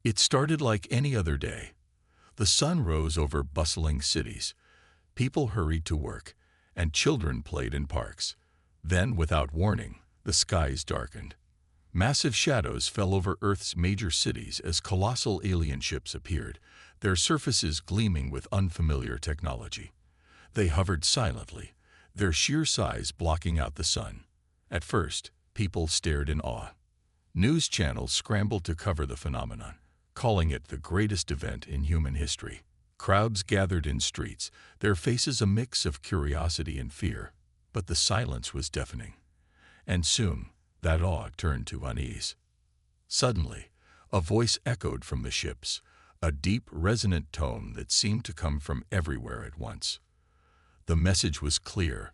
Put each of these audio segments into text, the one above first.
It started like any other day. The sun rose over bustling cities. People hurried to work, and children played in parks. Then, without warning, the skies darkened. Massive shadows fell over Earth's major cities as colossal alien ships appeared, their surfaces gleaming with unfamiliar technology. They hovered silently, their sheer size blocking out the sun. At first, people stared in awe. News channels scrambled to cover the phenomenon, calling it the greatest event in human history. Crowds gathered in streets, their faces a mix of curiosity and fear, but the silence was deafening. And soon, that awe turned to unease. Suddenly, a voice echoed from the ships, a deep, resonant tone that seemed to come from everywhere at once. The message was clear,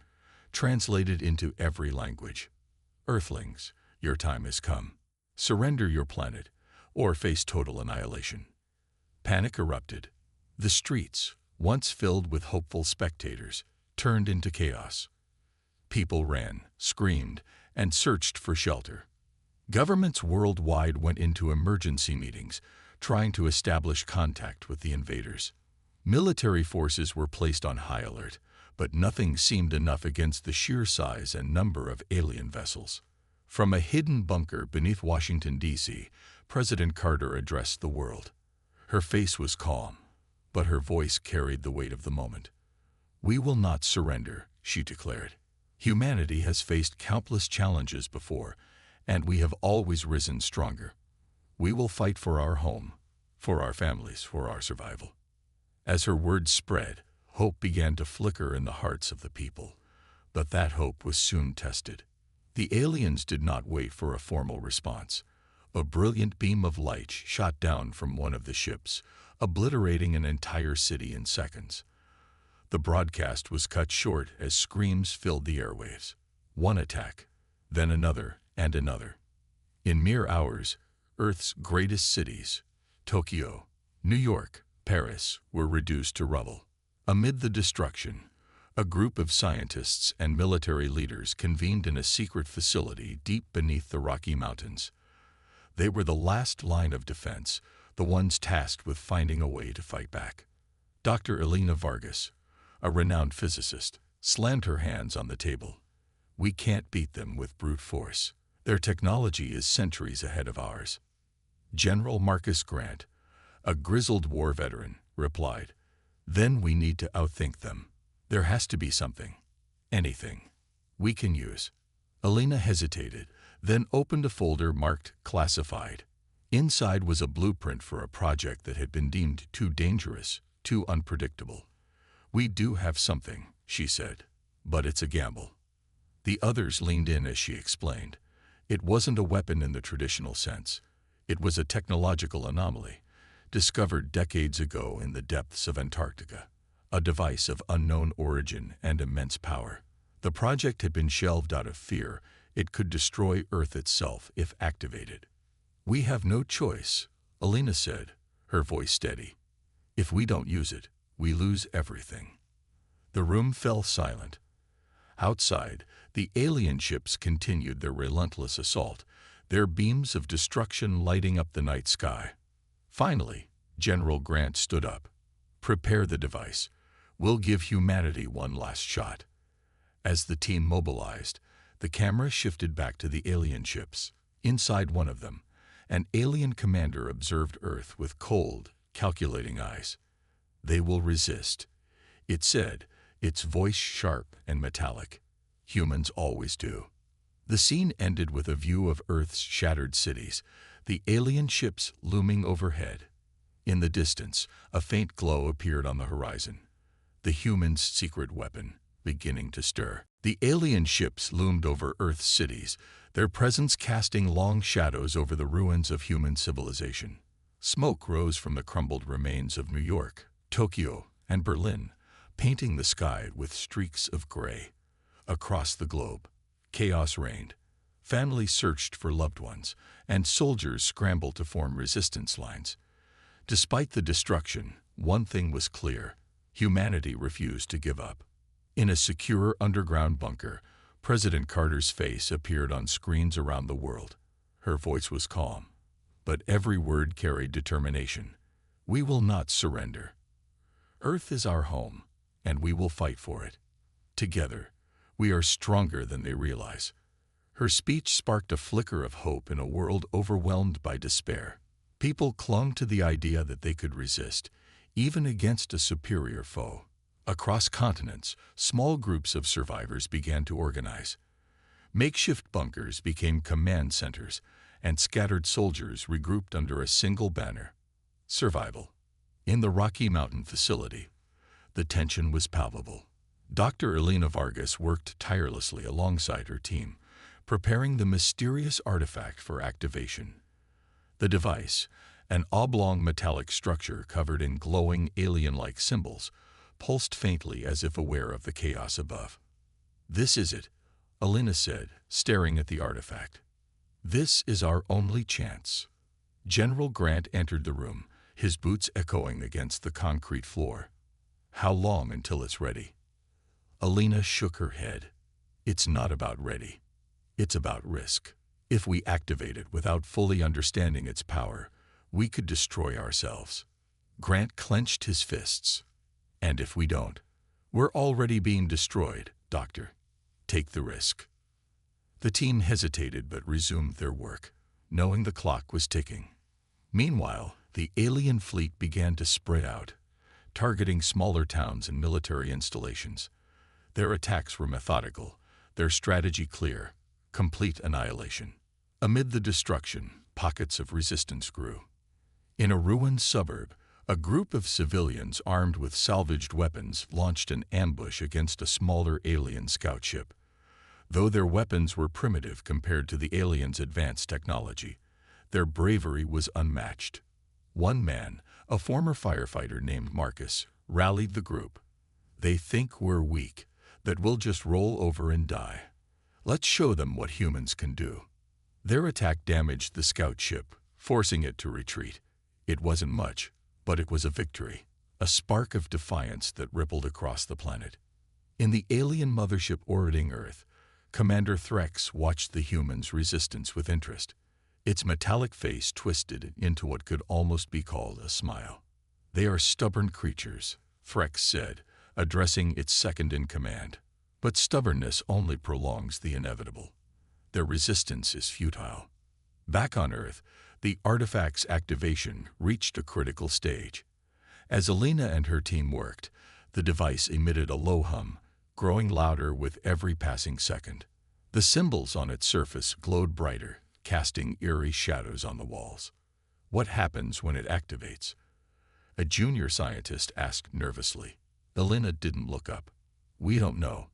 translated into every language. Earthlings, your time has come. Surrender your planet, or face total annihilation. Panic erupted. The streets, once filled with hopeful spectators, turned into chaos. People ran, screamed, and searched for shelter. Governments worldwide went into emergency meetings, trying to establish contact with the invaders. Military forces were placed on high alert, but nothing seemed enough against the sheer size and number of alien vessels. From a hidden bunker beneath Washington, D.C., President Carter addressed the world. Her face was calm, but her voice carried the weight of the moment. "We will not surrender," she declared. "Humanity has faced countless challenges before, and we have always risen stronger. We will fight for our home, for our families, for our survival." As her words spread, hope began to flicker in the hearts of the people, but that hope was soon tested. The aliens did not wait for a formal response. A brilliant beam of light shot down from one of the ships, obliterating an entire city in seconds. The broadcast was cut short as screams filled the airwaves. One attack, then another and another. In mere hours, Earth's greatest cities, Tokyo, New York, Paris, were reduced to rubble. Amid the destruction, a group of scientists and military leaders convened in a secret facility deep beneath the Rocky Mountains. They were the last line of defense, the ones tasked with finding a way to fight back. Dr. Elena Vargas, a renowned physicist, slammed her hands on the table. "We can't beat them with brute force. Their technology is centuries ahead of ours." General Marcus Grant, a grizzled war veteran, replied, "Then we need to outthink them. There has to be something, anything, we can use." Elena hesitated, then opened a folder marked Classified. Inside was a blueprint for a project that had been deemed too dangerous, too unpredictable. "We do have something," she said, "but it's a gamble." The others leaned in as she explained. It wasn't a weapon in the traditional sense. It was a technological anomaly, discovered decades ago in the depths of Antarctica, a device of unknown origin and immense power. The project had been shelved out of fear. It could destroy Earth itself if activated. "We have no choice," Elena said, her voice steady. "If we don't use it, we lose everything." The room fell silent. Outside, the alien ships continued their relentless assault, their beams of destruction lighting up the night sky. Finally, General Grant stood up. "Prepare the device. We'll give humanity one last shot." As the team mobilized, the camera shifted back to the alien ships. Inside one of them, an alien commander observed Earth with cold, calculating eyes. "They will resist," it said, its voice sharp and metallic. "Humans always do." The scene ended with a view of Earth's shattered cities, the alien ships looming overhead. In the distance, a faint glow appeared on the horizon. The humans' secret weapon, beginning to stir. The alien ships loomed over Earth's cities, their presence casting long shadows over the ruins of human civilization. Smoke rose from the crumbled remains of New York, Tokyo, and Berlin, painting the sky with streaks of gray. Across the globe, chaos reigned. Families searched for loved ones, and soldiers scrambled to form resistance lines. Despite the destruction, one thing was clear: humanity refused to give up. In a secure underground bunker, President Carter's face appeared on screens around the world. Her voice was calm, but every word carried determination. We will not surrender. Earth is our home, and we will fight for it. Together, we are stronger than they realize. Her speech sparked a flicker of hope in a world overwhelmed by despair. People clung to the idea that they could resist, even against a superior foe. Across continents, small groups of survivors began to organize. Makeshift bunkers became command centers, and scattered soldiers regrouped under a single banner: survival. In the Rocky Mountain facility, the tension was palpable. Dr. Elena Vargas worked tirelessly alongside her team, preparing the mysterious artifact for activation. The device, an oblong metallic structure covered in glowing alien-like symbols, pulsed faintly as if aware of the chaos above. "This is it," Elena said, staring at the artifact. "This is our only chance." General Grant entered the room, his boots echoing against the concrete floor. "How long until it's ready?" Elena shook her head. "It's not about ready. It's about risk. If we activate it without fully understanding its power, we could destroy ourselves." Grant clenched his fists. "And if we don't, we're already being destroyed, Doctor. Take the risk." The team hesitated but resumed their work, knowing the clock was ticking. Meanwhile, the alien fleet began to spread out, targeting smaller towns and military installations. Their attacks were methodical, their strategy clear: complete annihilation. Amid the destruction, pockets of resistance grew. In a ruined suburb, a group of civilians armed with salvaged weapons launched an ambush against a smaller alien scout ship. Though their weapons were primitive compared to the aliens' advanced technology, their bravery was unmatched. One man, a former firefighter named Marcus, rallied the group. "They think we're weak, that we'll just roll over and die. Let's show them what humans can do." Their attack damaged the scout ship, forcing it to retreat. It wasn't much, but it was a victory, a spark of defiance that rippled across the planet. In the alien mothership orbiting Earth, Commander Threx watched the humans' resistance with interest. Its metallic face twisted into what could almost be called a smile. "They are stubborn creatures," Threx said, addressing its second-in-command. "But stubbornness only prolongs the inevitable. Their resistance is futile." Back on Earth, the artifact's activation reached a critical stage. As Elena and her team worked, the device emitted a low hum, growing louder with every passing second. The symbols on its surface glowed brighter, casting eerie shadows on the walls. "What happens when it activates?" a junior scientist asked nervously. Elena didn't look up. "We don't know.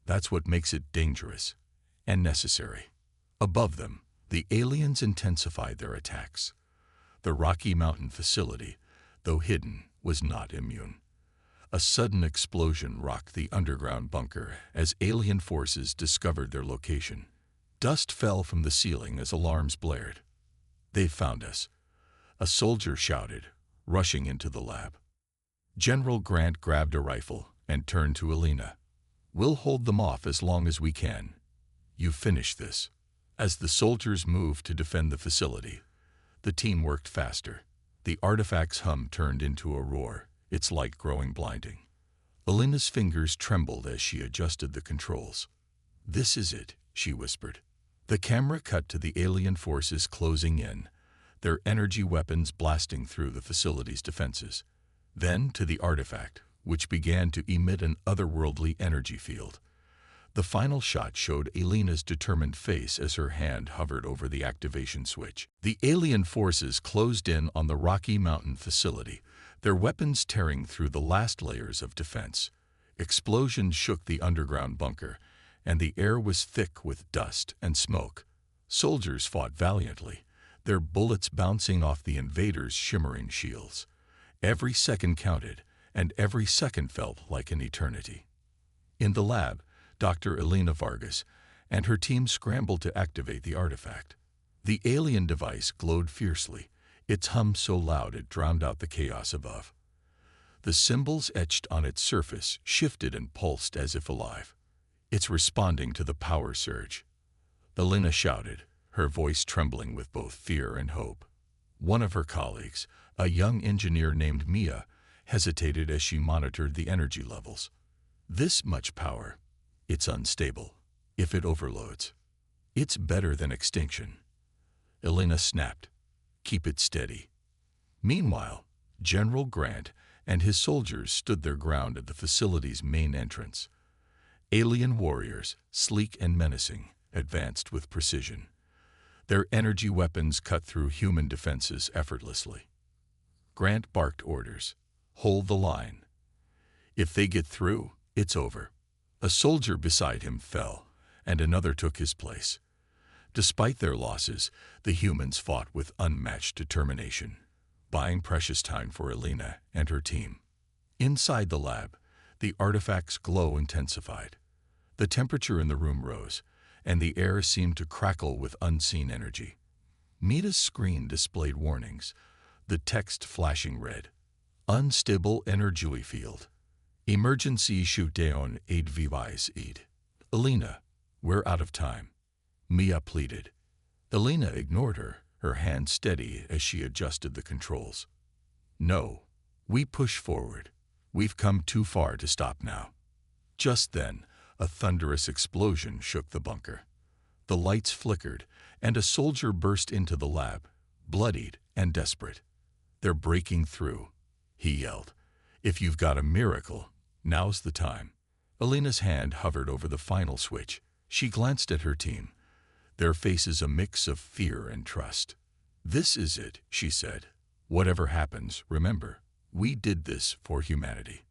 That's what makes it dangerous and necessary." Above them, the aliens intensified their attacks. The Rocky Mountain facility, though hidden, was not immune. A sudden explosion rocked the underground bunker as alien forces discovered their location. Dust fell from the ceiling as alarms blared. "They've found us," a soldier shouted, rushing into the lab. General Grant grabbed a rifle and turned to Elena. "We'll hold them off as long as we can. You finish this." As the soldiers moved to defend the facility, the team worked faster. The artifact's hum turned into a roar, its light growing blinding. Elena's fingers trembled as she adjusted the controls. "This is it," she whispered. The camera cut to the alien forces closing in, their energy weapons blasting through the facility's defenses. Then to the artifact, which began to emit an otherworldly energy field. The final shot showed Elena's determined face as her hand hovered over the activation switch. The alien forces closed in on the Rocky Mountain facility, their weapons tearing through the last layers of defense. Explosions shook the underground bunker, and the air was thick with dust and smoke. Soldiers fought valiantly, their bullets bouncing off the invaders' shimmering shields. Every second counted, and every second felt like an eternity. In the lab, Dr. Elena Vargas and her team scrambled to activate the artifact. The alien device glowed fiercely, its hum so loud it drowned out the chaos above. The symbols etched on its surface shifted and pulsed as if alive. "It's responding to the power surge," Elena shouted, her voice trembling with both fear and hope. One of her colleagues, a young engineer named Mia, hesitated as she monitored the energy levels. This much power. It's unstable. If it overloads, it's better than extinction. Elena snapped. Keep it steady. Meanwhile, General Grant and his soldiers stood their ground at the facility's main entrance. Alien warriors, sleek and menacing, advanced with precision. Their energy weapons cut through human defenses effortlessly. Grant barked orders. Hold the line. If they get through, it's over. A soldier beside him fell, and another took his place. Despite their losses, the humans fought with unmatched determination, buying precious time for Elena and her team. Inside the lab, the artifact's glow intensified. The temperature in the room rose, and the air seemed to crackle with unseen energy. Mita's screen displayed warnings, the text flashing red. Unstable energy field. Emergency shutdown HFY Sci. Elena, we're out of time. Mia pleaded. Elena ignored her hand steady as she adjusted the controls. No, we push forward. We've come too far to stop now. Just then, a thunderous explosion shook the bunker. The lights flickered, and a soldier burst into the lab, bloodied and desperate. They're breaking through, he yelled. If you've got a miracle, now's the time. Elena's hand hovered over the final switch. She glanced at her team, their faces a mix of fear and trust. This is it, she said. Whatever happens, remember, we did this for humanity.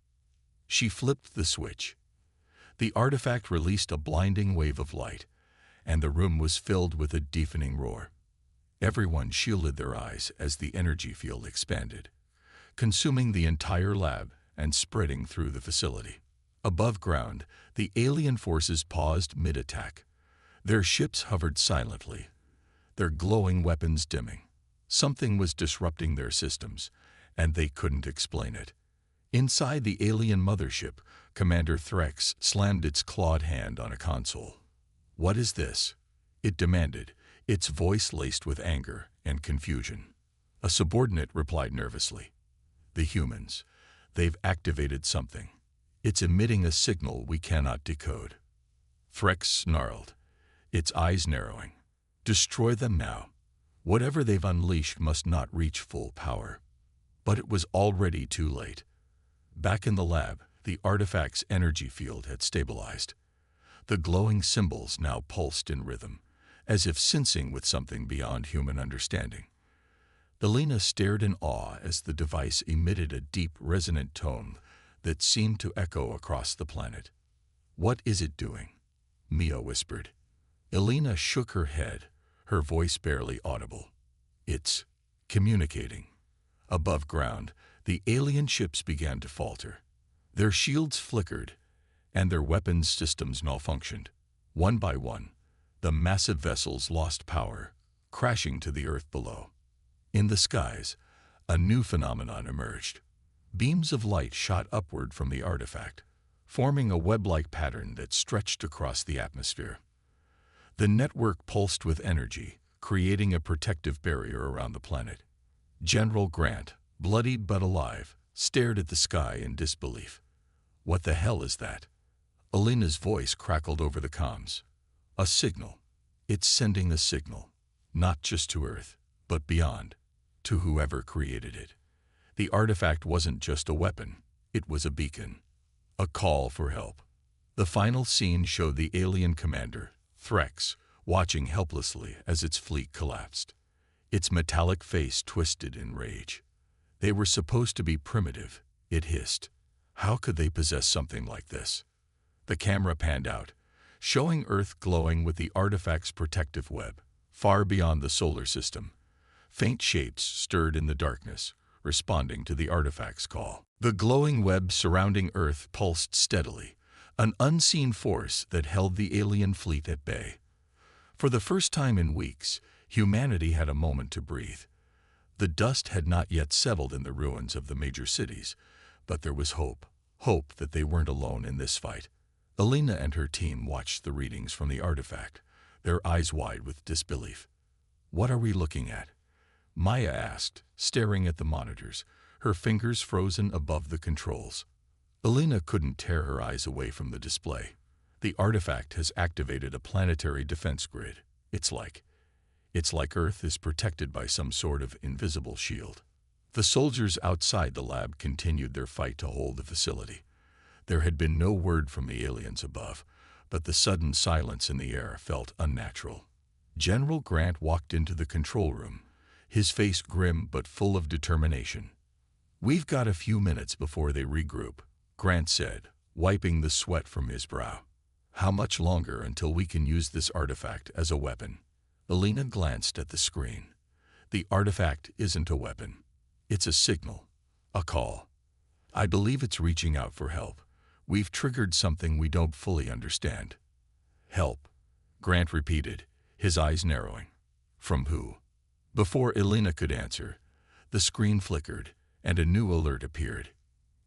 She flipped the switch. The artifact released a blinding wave of light, and the room was filled with a deafening roar. Everyone shielded their eyes as the energy field expanded, consuming the entire lab and spreading through the facility. Above ground, the alien forces paused mid-attack. Their ships hovered silently, their glowing weapons dimming. Something was disrupting their systems, and they couldn't explain it. Inside the alien mothership, Commander Threx slammed its clawed hand on a console. What is this? It demanded, its voice laced with anger and confusion. A subordinate replied nervously. The humans. They've activated something. It's emitting a signal we cannot decode. Threx snarled, its eyes narrowing. Destroy them now. Whatever they've unleashed must not reach full power. But it was already too late. Back in the lab, the artifact's energy field had stabilized. The glowing symbols now pulsed in rhythm, as if sensing with something beyond human understanding. Elena stared in awe as the device emitted a deep, resonant tone that seemed to echo across the planet. What is it doing? Mia whispered. Elena shook her head, her voice barely audible. It's communicating. Above ground, the alien ships began to falter. Their shields flickered, and their weapons systems malfunctioned. One by one, the massive vessels lost power, crashing to the earth below. In the skies, a new phenomenon emerged. Beams of light shot upward from the artifact, forming a web-like pattern that stretched across the atmosphere. The network pulsed with energy, creating a protective barrier around the planet. General Grant, bloodied but alive, stared at the sky in disbelief. What the hell is that? Elena's voice crackled over the comms. A signal. It's sending a signal, not just to Earth, but beyond, to whoever created it. The artifact wasn't just a weapon, it was a beacon, a call for help. The final scene showed the alien commander, Threx, watching helplessly as its fleet collapsed. Its metallic face twisted in rage. They were supposed to be primitive, it hissed. How could they possess something like this? The camera panned out, showing Earth glowing with the artifact's protective web, far beyond the solar system. Faint shapes stirred in the darkness, responding to the artifact's call. The glowing web surrounding Earth pulsed steadily, an unseen force that held the alien fleet at bay. For the first time in weeks, humanity had a moment to breathe. The dust had not yet settled in the ruins of the major cities, but there was hope that they weren't alone in this fight. Elena and her team watched the readings from the artifact, their eyes wide with disbelief. What are we looking at? Maya asked, staring at the monitors, her fingers frozen above the controls. Elena couldn't tear her eyes away from the display. The artifact has activated a planetary defense grid. It's like Earth is protected by some sort of invisible shield. The soldiers outside the lab continued their fight to hold the facility. There had been no word from the aliens above, but the sudden silence in the air felt unnatural. General Grant walked into the control room, his face grim but full of determination. "We've got a few minutes before they regroup," Grant said, wiping the sweat from his brow. "How much longer until we can use this artifact as a weapon?" Elena glanced at the screen. "The artifact isn't a weapon. It's a signal, a call. I believe it's reaching out for help. We've triggered something we don't fully understand." "Help," Grant repeated, his eyes narrowing. "From who?" Before Elena could answer, the screen flickered and a new alert appeared.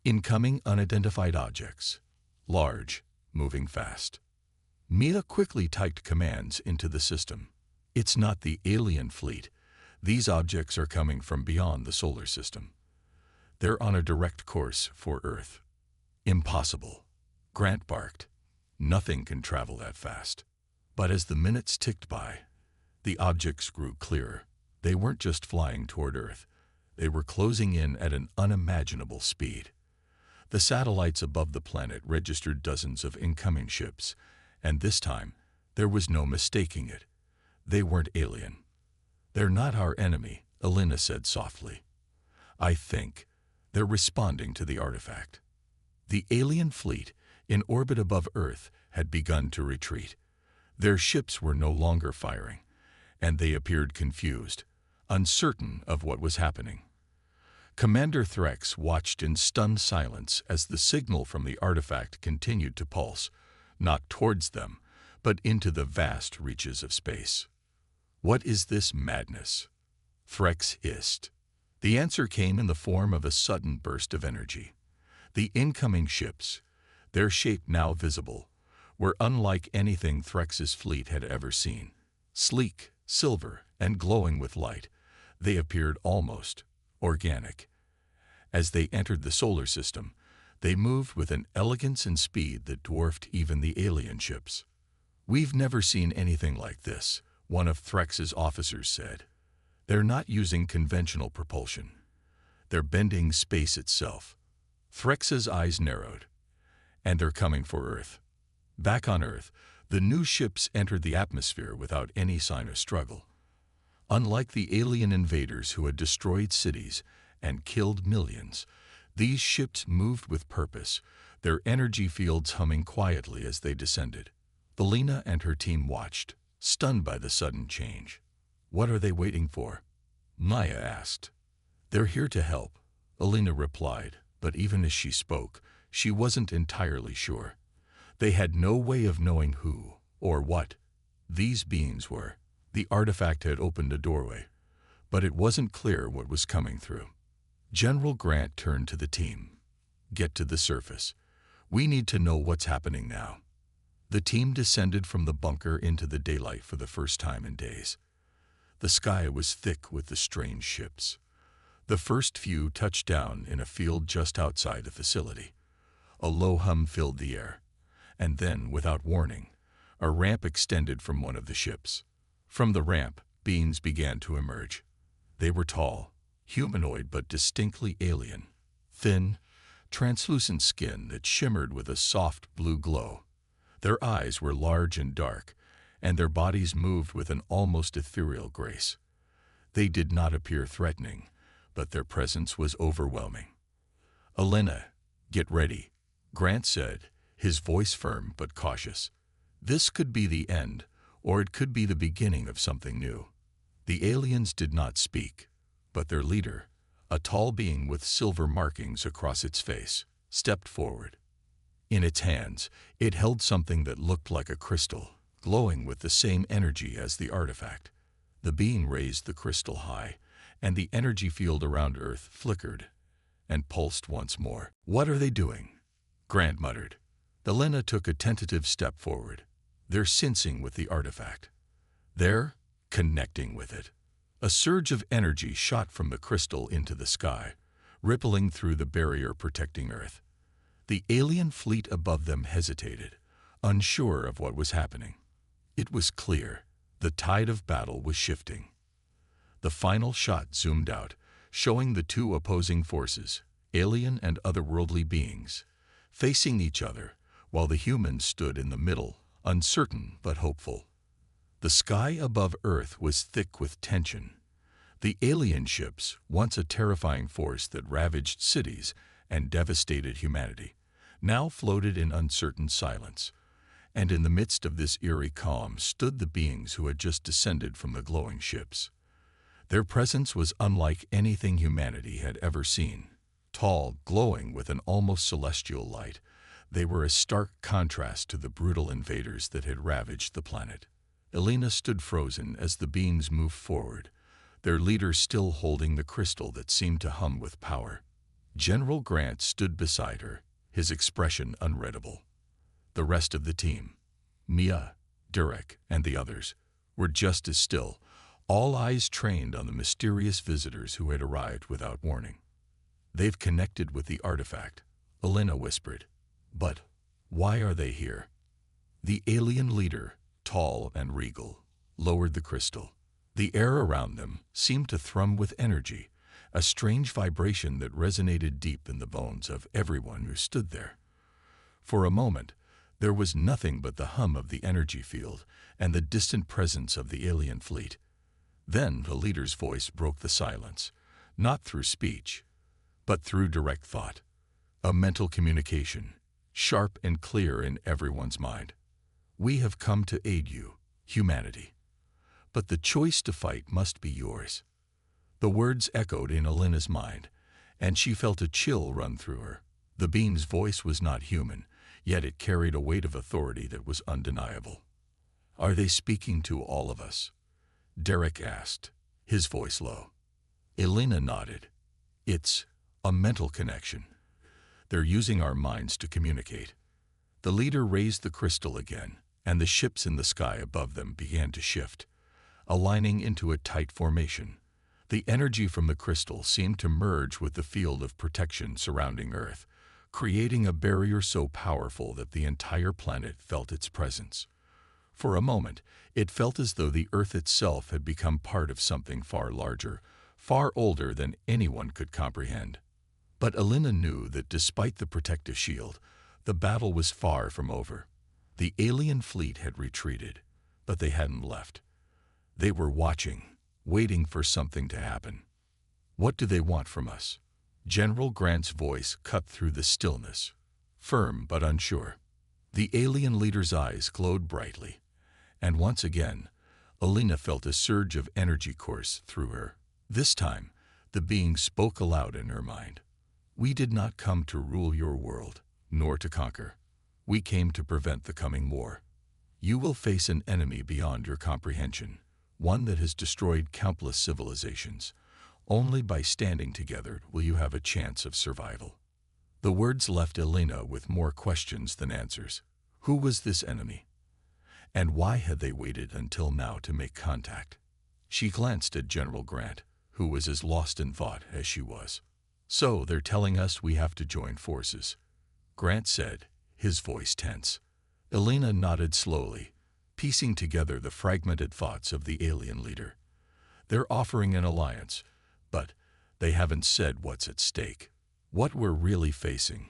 "Incoming unidentified objects. Large, moving fast." Mia quickly typed commands into the system. "It's not the alien fleet. These objects are coming from beyond the solar system. They're on a direct course for Earth." "Impossible," Grant barked. "Nothing can travel that fast." But as the minutes ticked by, the objects grew clearer. They weren't just flying toward Earth. They were closing in at an unimaginable speed. The satellites above the planet registered dozens of incoming ships, and this time, there was no mistaking it. They weren't alien. "They're not our enemy," Elena said softly. "I think they're responding to the artifact." The alien fleet, in orbit above Earth, had begun to retreat. Their ships were no longer firing, and they appeared confused, uncertain of what was happening. Commander Threx watched in stunned silence as the signal from the artifact continued to pulse, not towards them, but into the vast reaches of space. "What is this madness?" Threx hissed. The answer came in the form of a sudden burst of energy. The incoming ships, their shape now visible, were unlike anything Threx's fleet had ever seen. Sleek, silver, and glowing with light, they appeared almost organic. As they entered the solar system, they moved with an elegance and speed that dwarfed even the alien ships. "We've never seen anything like this," one of Threx's officers said. "They're not using conventional propulsion. They're bending space itself." Threx's eyes narrowed. "And they're coming for Earth." Back on Earth, the new ships entered the atmosphere without any sign of struggle. Unlike the alien invaders who had destroyed cities and killed millions, these ships moved with purpose, their energy fields humming quietly as they descended. Elena and her team watched, stunned by the sudden change. "What are they waiting for?" Maya asked. "They're here to help," Elena replied, but even as she spoke, she wasn't entirely sure. They had no way of knowing who or what these beings were. The artifact had opened a doorway, but it wasn't clear what was coming through. General Grant turned to the team. "Get to the surface. We need to know what's happening now." The team descended from the bunker into the daylight for the first time in days. The sky was thick with the strange ships. The first few touched down in a field just outside the facility. A low hum filled the air, and then, without warning, a ramp extended from one of the ships. From the ramp, beings began to emerge. They were tall, humanoid but distinctly alien. Thin, translucent skin that shimmered with a soft blue glow. Their eyes were large and dark, and their bodies moved with an almost ethereal grace. They did not appear threatening, but their presence was overwhelming. "Elena, get ready," Grant said, his voice firm but cautious. "This could be the end, or it could be the beginning of something new." The aliens did not speak, but their leader, a tall being with silver markings across its face, stepped forward. In its hands, it held something that looked like a crystal, glowing with the same energy as the artifact. The being raised the crystal high, and the energy field around Earth flickered and pulsed once more. "What are they doing?" Grant muttered. Elena took a tentative step forward. "They're sensing with the artifact. They're connecting with it." A surge of energy shot from the crystal into the sky, rippling through the barrier protecting Earth. The alien fleet above them hesitated, unsure of what was happening. It was clear. The tide of battle was shifting. The final shot zoomed out, showing the two opposing forces, alien and otherworldly beings, facing each other, while the humans stood in the middle, uncertain but hopeful. The sky above Earth was thick with tension. The alien ships, once a terrifying force that ravaged cities and devastated humanity, now floated in uncertain silence. And in the midst of this eerie calm stood the beings who had just descended from the glowing ships. Their presence was unlike anything humanity had ever seen. Tall, glowing with an almost celestial light, they were a stark contrast to the brutal invaders that had ravaged the planet. Elena stood frozen as the beings moved forward, their leader still holding the crystal that seemed to hum with power. General Grant stood beside her, his expression unreadable. The rest of the team, Mia, Derek, and the others, were just as still, all eyes trained on the mysterious visitors who had arrived without warning. "They've connected with the artifact," Elena whispered. "But why are they here?" The alien leader, tall and regal, lowered the crystal. The air around them seemed to thrum with energy, a strange vibration that resonated deep in the bones of everyone who stood there. For a moment, there was nothing but the hum of the energy field and the distant presence of the alien fleet. Then the leader's voice broke the silence, not through speech, but through direct thought, a mental communication, sharp and clear in everyone's mind. "We have come to aid you, humanity. But the choice to fight must be yours." The words echoed in Elena's mind, and she felt a chill run through her. The being's voice was not human, yet it carried a weight of authority that was undeniable. "Are they speaking to all of us?" Derek asked, his voice low. Elena nodded. "It's a mental connection. They're using our minds to communicate." The leader raised the crystal again, and the ships in the sky above them began to shift, aligning into a tight formation. The energy from the crystal seemed to merge with the field of protection surrounding Earth, creating a barrier so powerful that the entire planet felt its presence. For a moment, it felt as though the Earth itself had become part of something far larger, far older than anyone could comprehend. But Elena knew that despite the protective shield, the battle was far from over. The alien fleet had retreated, but they hadn't left. They were watching, waiting for something to happen. "What do they want from us?" General Grant's voice cut through the stillness, firm but unsure. The alien leader's eyes glowed brightly, and once again, Elena felt a surge of energy course through her. This time, the being spoke aloud in her mind. "We did not come to rule your world, nor to conquer. We came to prevent the coming war. You will face an enemy beyond your comprehension, one that has destroyed countless civilizations. Only by standing together will you have a chance of survival." The words left Elena with more questions than answers. Who was this enemy? And why had they waited until now to make contact? She glanced at General Grant, who was as lost in thought as she was. "So they're telling us we have to join forces," Grant said, his voice tense. Elena nodded slowly, piecing together the fragmented thoughts of the alien leader. "They're offering an alliance, but they haven't said what's at stake, what we're really facing."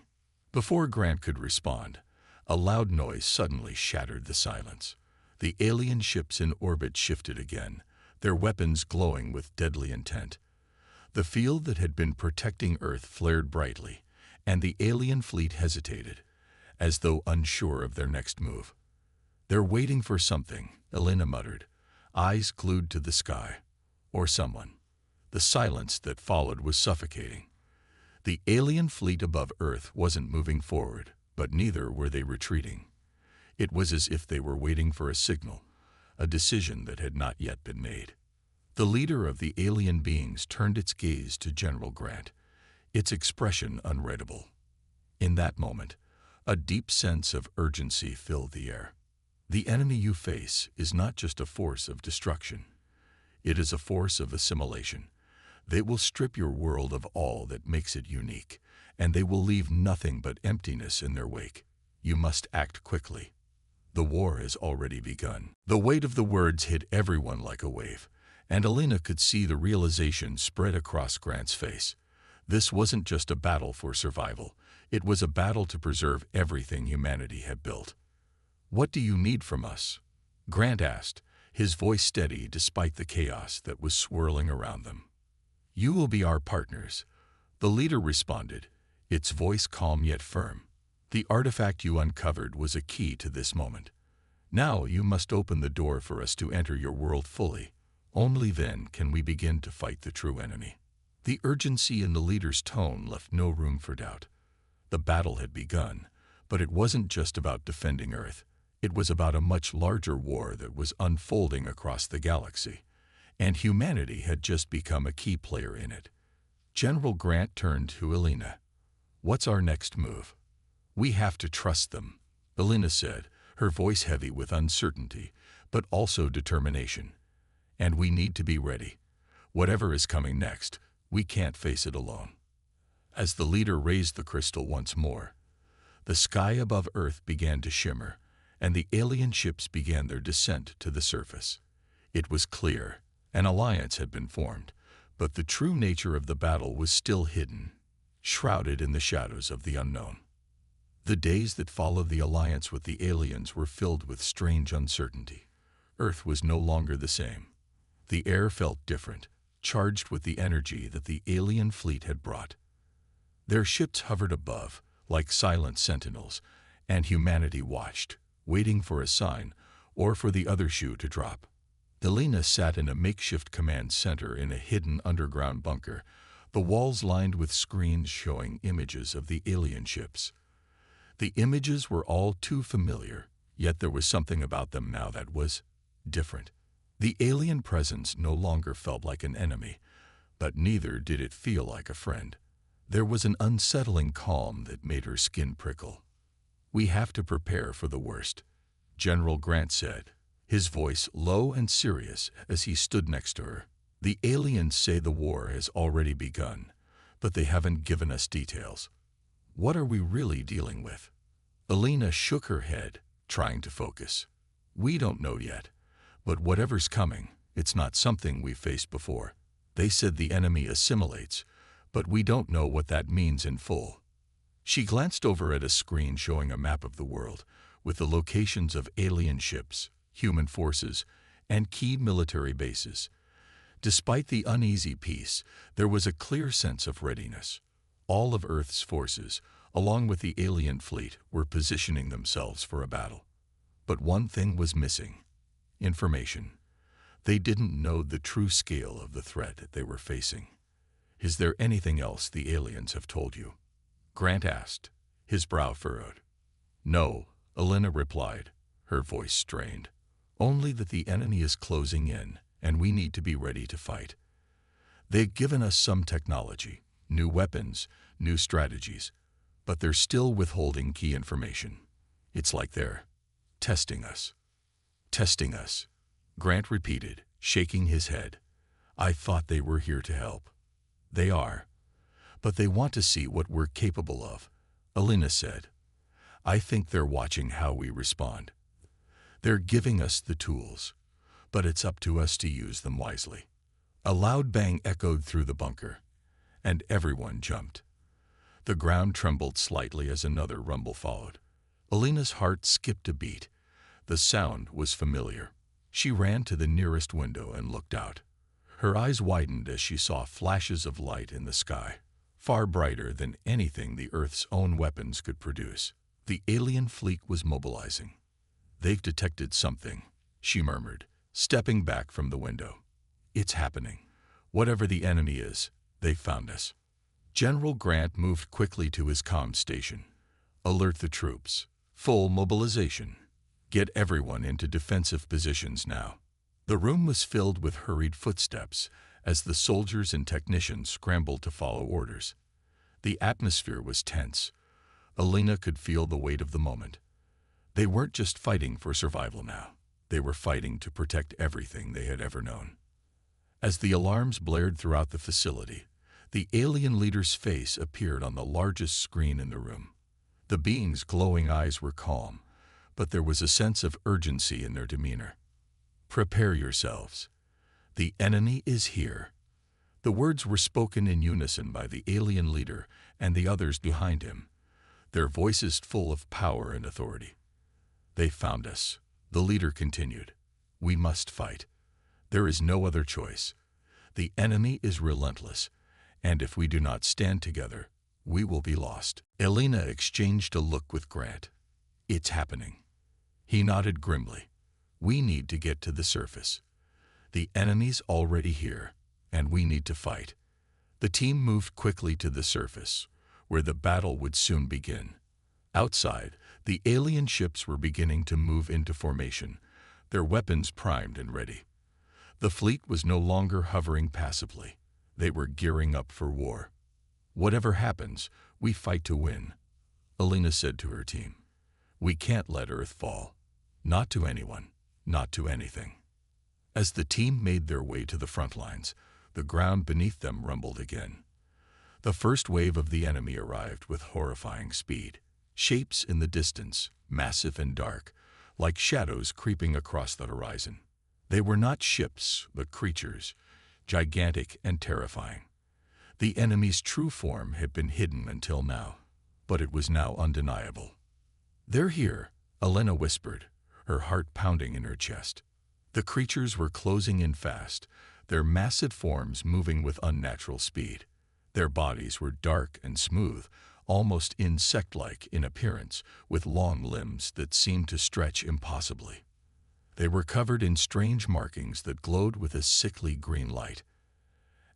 Before Grant could respond, a loud noise suddenly shattered the silence. The alien ships in orbit shifted again, their weapons glowing with deadly intent. The field that had been protecting Earth flared brightly, and the alien fleet hesitated, as though unsure of their next move. "They're waiting for something," Elena muttered, eyes glued to the sky. Or someone. The silence that followed was suffocating. The alien fleet above Earth wasn't moving forward, but neither were they retreating. It was as if they were waiting for a signal, a decision that had not yet been made. The leader of the alien beings turned its gaze to General Grant, its expression unreadable. In that moment, a deep sense of urgency filled the air. "The enemy you face is not just a force of destruction. It is a force of assimilation. They will strip your world of all that makes it unique, and they will leave nothing but emptiness in their wake. You must act quickly. The war has already begun." The weight of the words hit everyone like a wave, and Alina could see the realization spread across Grant's face. This wasn't just a battle for survival. It was a battle to preserve everything humanity had built. "What do you need from us?" Grant asked, his voice steady despite the chaos that was swirling around them. "You will be our partners," the leader responded, its voice calm yet firm. "The artifact you uncovered was a key to this moment. Now you must open the door for us to enter your world fully. Only then can we begin to fight the true enemy." The urgency in the leader's tone left no room for doubt. The battle had begun, but it wasn't just about defending Earth. It was about a much larger war that was unfolding across the galaxy, and humanity had just become a key player in it. General Grant turned to Alina. "What's our next move?" "We have to trust them," Alina said, her voice heavy with uncertainty, but also determination. "And we need to be ready. Whatever is coming next, we can't face it alone." As the leader raised the crystal once more, the sky above Earth began to shimmer, and the alien ships began their descent to the surface. It was clear, an alliance had been formed, but the true nature of the battle was still hidden, shrouded in the shadows of the unknown. The days that followed the alliance with the aliens were filled with strange uncertainty. Earth was no longer the same. The air felt different, charged with the energy that the alien fleet had brought. Their ships hovered above, like silent sentinels, and humanity watched, waiting for a sign or for the other shoe to drop. Alina sat in a makeshift command center in a hidden underground bunker, the walls lined with screens showing images of the alien ships. The images were all too familiar, yet there was something about them now that was different. The alien presence no longer felt like an enemy, but neither did it feel like a friend. There was an unsettling calm that made her skin prickle. "We have to prepare for the worst," General Grant said, his voice low and serious as he stood next to her. "The aliens say the war has already begun, but they haven't given us details. What are we really dealing with?" Alina shook her head, trying to focus. "We don't know yet, but whatever's coming, it's not something we've faced before. They said the enemy assimilates, but we don't know what that means in full." She glanced over at a screen showing a map of the world, with the locations of alien ships, human forces, and key military bases. Despite the uneasy peace, there was a clear sense of readiness. All of Earth's forces, along with the alien fleet, were positioning themselves for a battle. But one thing was missing: information. They didn't know the true scale of the threat they were facing. "Is there anything else the aliens have told you?" Grant asked, his brow furrowed. "No," Alina replied, her voice strained. "Only that the enemy is closing in, and we need to be ready to fight. They've given us some technology, new weapons, new strategies, but they're still withholding key information. It's like they're testing us." "Testing us," Grant repeated, shaking his head. "I thought they were here to help." "They are, but they want to see what we're capable of," Alina said. "I think they're watching how we respond. They're giving us the tools, but it's up to us to use them wisely." A loud bang echoed through the bunker, and everyone jumped. The ground trembled slightly as another rumble followed. Alina's heart skipped a beat. The sound was familiar. She ran to the nearest window and looked out. Her eyes widened as she saw flashes of light in the sky, far brighter than anything the Earth's own weapons could produce. The alien fleet was mobilizing. "They've detected something," she murmured, stepping back from the window. "It's happening. Whatever the enemy is, they've found us." General Grant moved quickly to his comm station. "Alert the troops. Full mobilization. Get everyone into defensive positions now." The room was filled with hurried footsteps as the soldiers and technicians scrambled to follow orders. The atmosphere was tense. Alina could feel the weight of the moment. They weren't just fighting for survival now. They were fighting to protect everything they had ever known. As the alarms blared throughout the facility, the alien leader's face appeared on the largest screen in the room. The being's glowing eyes were calm, but there was a sense of urgency in their demeanor. "Prepare yourselves. The enemy is here." The words were spoken in unison by the alien leader and the others behind him, their voices full of power and authority. "They found us," the leader continued. "We must fight. There is no other choice. The enemy is relentless, and if we do not stand together, we will be lost." Elena exchanged a look with Grant. "It's happening." He nodded grimly. "We need to get to the surface. The enemy's already here, and we need to fight." The team moved quickly to the surface, where the battle would soon begin. Outside, the alien ships were beginning to move into formation, their weapons primed and ready. The fleet was no longer hovering passively. They were gearing up for war. "Whatever happens, we fight to win," Elena said to her team. "We can't let Earth fall. Not to anyone, not to anything." As the team made their way to the front lines, the ground beneath them rumbled again. The first wave of the enemy arrived with horrifying speed. Shapes in the distance, massive and dark, like shadows creeping across the horizon. They were not ships, but creatures, gigantic and terrifying. The enemy's true form had been hidden until now, but it was now undeniable. "They're here," Elena whispered, her heart pounding in her chest. The creatures were closing in fast, their massive forms moving with unnatural speed. Their bodies were dark and smooth, almost insect-like in appearance, with long limbs that seemed to stretch impossibly. They were covered in strange markings that glowed with a sickly green light.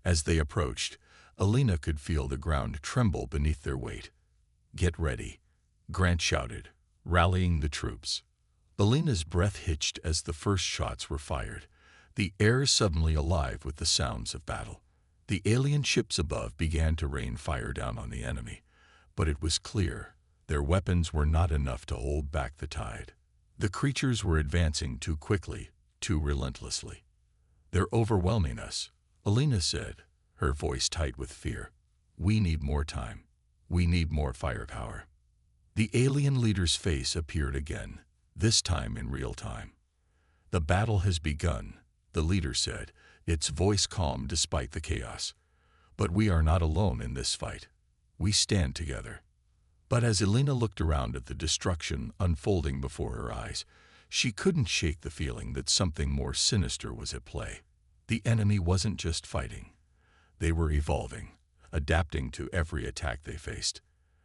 As they approached, Elena could feel the ground tremble beneath their weight. "Get ready," Grant shouted, rallying the troops. Elena's breath hitched as the first shots were fired, the air suddenly alive with the sounds of battle. The alien ships above began to rain fire down on the enemy, but it was clear their weapons were not enough to hold back the tide. The creatures were advancing too quickly, too relentlessly. "They're overwhelming us," Elena said, her voice tight with fear. "We need more time. We need more firepower." The alien leader's face appeared again, this time in real time. "The battle has begun," the leader said, its voice calm despite the chaos. "But we are not alone in this fight. We stand together." But as Elena looked around at the destruction unfolding before her eyes, she couldn't shake the feeling that something more sinister was at play. The enemy wasn't just fighting. They were evolving, adapting to every attack they faced.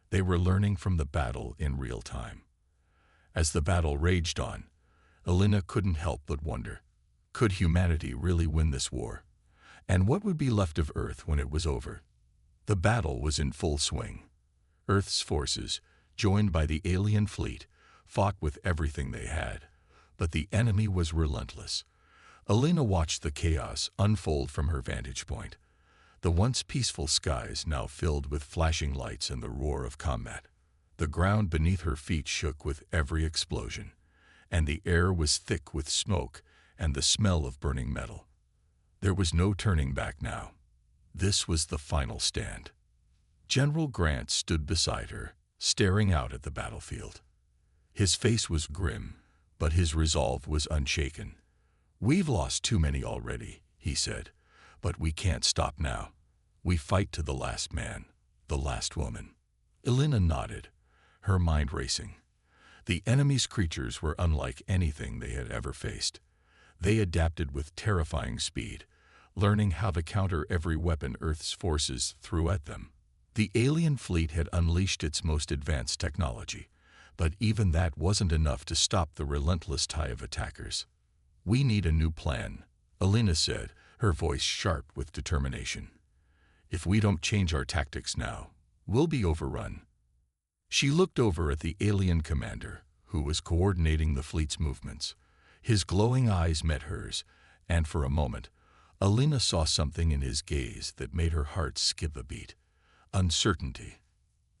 They were learning from the battle in real time. As the battle raged on, Elena couldn't help but wonder, could humanity really win this war? And what would be left of Earth when it was over? The battle was in full swing. Earth's forces, joined by the alien fleet, fought with everything they had. But the enemy was relentless. Elena watched the chaos unfold from her vantage point. The once peaceful skies now filled with flashing lights and the roar of combat. The ground beneath her feet shook with every explosion, and the air was thick with smoke and the smell of burning metal. There was no turning back now. This was the final stand. General Grant stood beside her, staring out at the battlefield. His face was grim, but his resolve was unshaken. "We've lost too many already," he said, "but we can't stop now. We fight to the last man, the last woman." Elena nodded, her mind racing. The enemy's creatures were unlike anything they had ever faced. They adapted with terrifying speed, learning how to counter every weapon Earth's forces threw at them. The alien fleet had unleashed its most advanced technology, but even that wasn't enough to stop the relentless tide of attackers. "We need a new plan," Elena said, her voice sharp with determination. "If we don't change our tactics now, we'll be overrun." She looked over at the alien commander, who was coordinating the fleet's movements. His glowing eyes met hers, and for a moment, Elena saw something in his gaze that made her heart skip a beat. Uncertainty.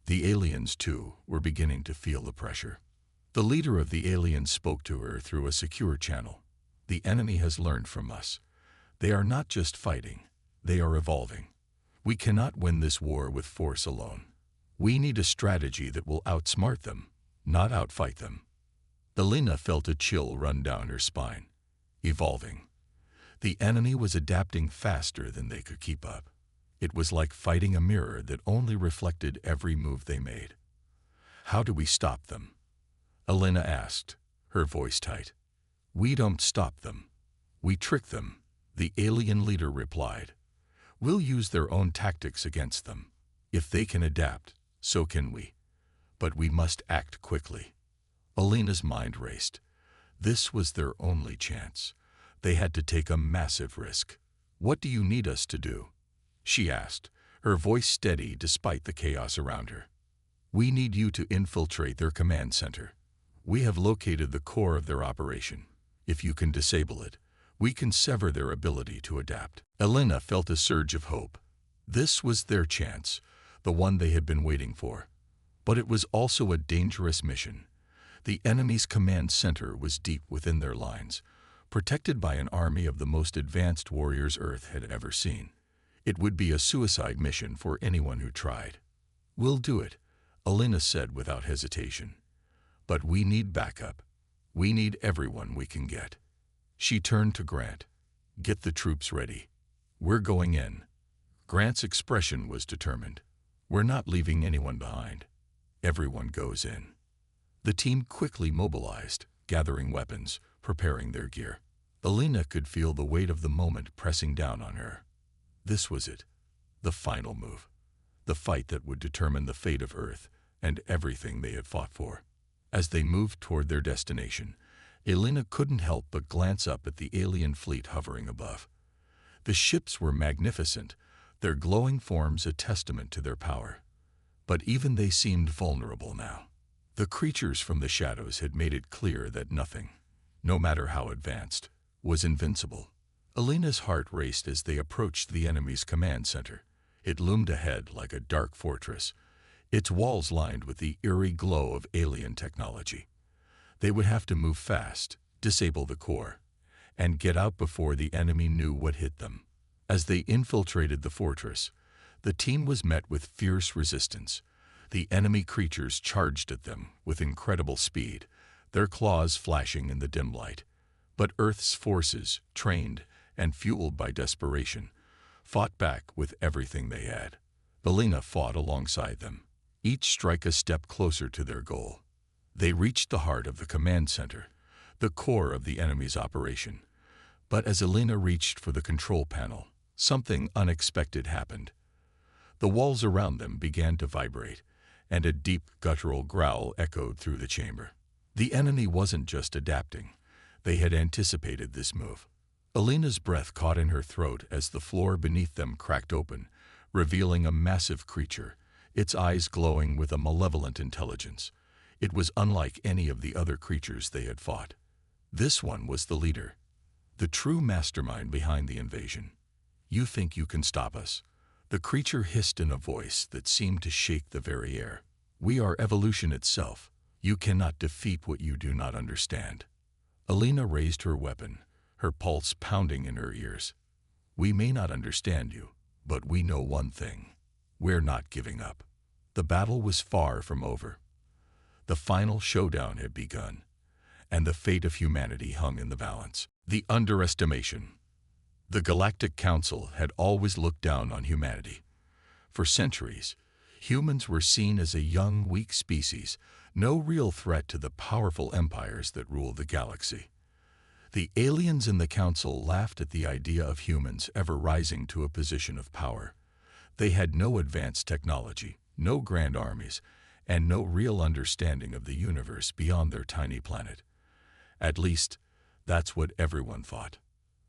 The aliens, too, were beginning to feel the pressure. The leader of the aliens spoke to her through a secure channel. "The enemy has learned from us. They are not just fighting, they are evolving. We cannot win this war with force alone. We need a strategy that will outsmart them, not outfight them. Elena felt a chill run down her spine. Evolving. The enemy was adapting faster than they could keep up. It was like fighting a mirror that only reflected every move they made. How do we stop them? Elena asked, her voice tight. We don't stop them. We trick them, the alien leader replied. We'll use their own tactics against them. If they can adapt, so can we. But we must act quickly. Elena's mind raced. This was their only chance. They had to take a massive risk. What do you need us to do? She asked, her voice steady despite the chaos around her. We need you to infiltrate their command center. We have located the core of their operation. If you can disable it, we can sever their ability to adapt. Elena felt a surge of hope. This was their chance, the one they had been waiting for. But it was also a dangerous mission. The enemy's command center was deep within their lines, protected by an army of the most advanced warriors Earth had ever seen. It would be a suicide mission for anyone who tried. We'll do it, Elena said without hesitation. But we need backup. We need everyone we can get. She turned to Grant. Get the troops ready. We're going in. Grant's expression was determined. We're not leaving anyone behind. Everyone goes in. The team quickly mobilized, gathering weapons, preparing their gear. Elena could feel the weight of the moment pressing down on her. This was it. The final move. The fight that would determine the fate of Earth and everything they had fought for. As they moved toward their destination, Elena couldn't help but glance up at the alien fleet hovering above. The ships were magnificent, their glowing forms a testament to their power. But even they seemed vulnerable now. The creatures from the shadows had made it clear that nothing, no matter how advanced, was invincible. Elena's heart raced as they approached the enemy's command center. It loomed ahead like a dark fortress, its walls lined with the eerie glow of alien technology. They would have to move fast, disable the core, and get out before the enemy knew what hit them. As they infiltrated the fortress, the team was met with fierce resistance. The enemy creatures charged at them with incredible speed, their claws flashing in the dim light. But Earth's forces, trained and fueled by desperation, fought back with everything they had. Elena fought alongside them, each strike a step closer to their goal. They reached the heart of the command center, the core of the enemy's operation. But as Elena reached for the control panel, something unexpected happened. The walls around them began to vibrate, and a deep guttural growl echoed through the chamber. The enemy wasn't just adapting. They had anticipated this move. Elena's breath caught in her throat as the floor beneath them cracked open, revealing a massive creature, its eyes glowing with a malevolent intelligence. It was unlike any of the other creatures they had fought. This one was the leader, the true mastermind behind the invasion. You think you can stop us? The creature hissed in a voice that seemed to shake the very air. We are evolution itself. You cannot defeat what you do not understand. Elena raised her weapon, her pulse pounding in her ears. We may not understand you, but we know one thing. We're not giving up. The battle was far from over. The final showdown had begun, and the fate of humanity hung in the balance. The underestimation. The Galactic Council had always looked down on humanity. For centuries, humans were seen as a young, weak species, no real threat to the powerful empires that ruled the galaxy. The aliens in the Council laughed at the idea of humans ever rising to a position of power. They had no advanced technology, no grand armies, and no real understanding of the universe beyond their tiny planet. At least, that's what everyone thought.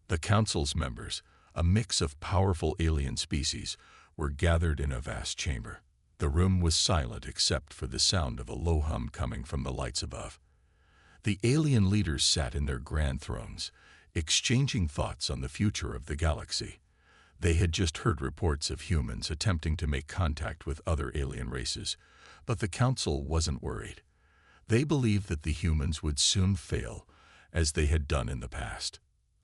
The Council's members, a mix of powerful alien species, were gathered in a vast chamber. The room was silent except for the sound of a low hum coming from the lights above. The alien leaders sat in their grand thrones, exchanging thoughts on the future of the galaxy. They had just heard reports of humans attempting to make contact with other alien races, but the Council wasn't worried. They believed that the humans would soon fail, as they had done in the past.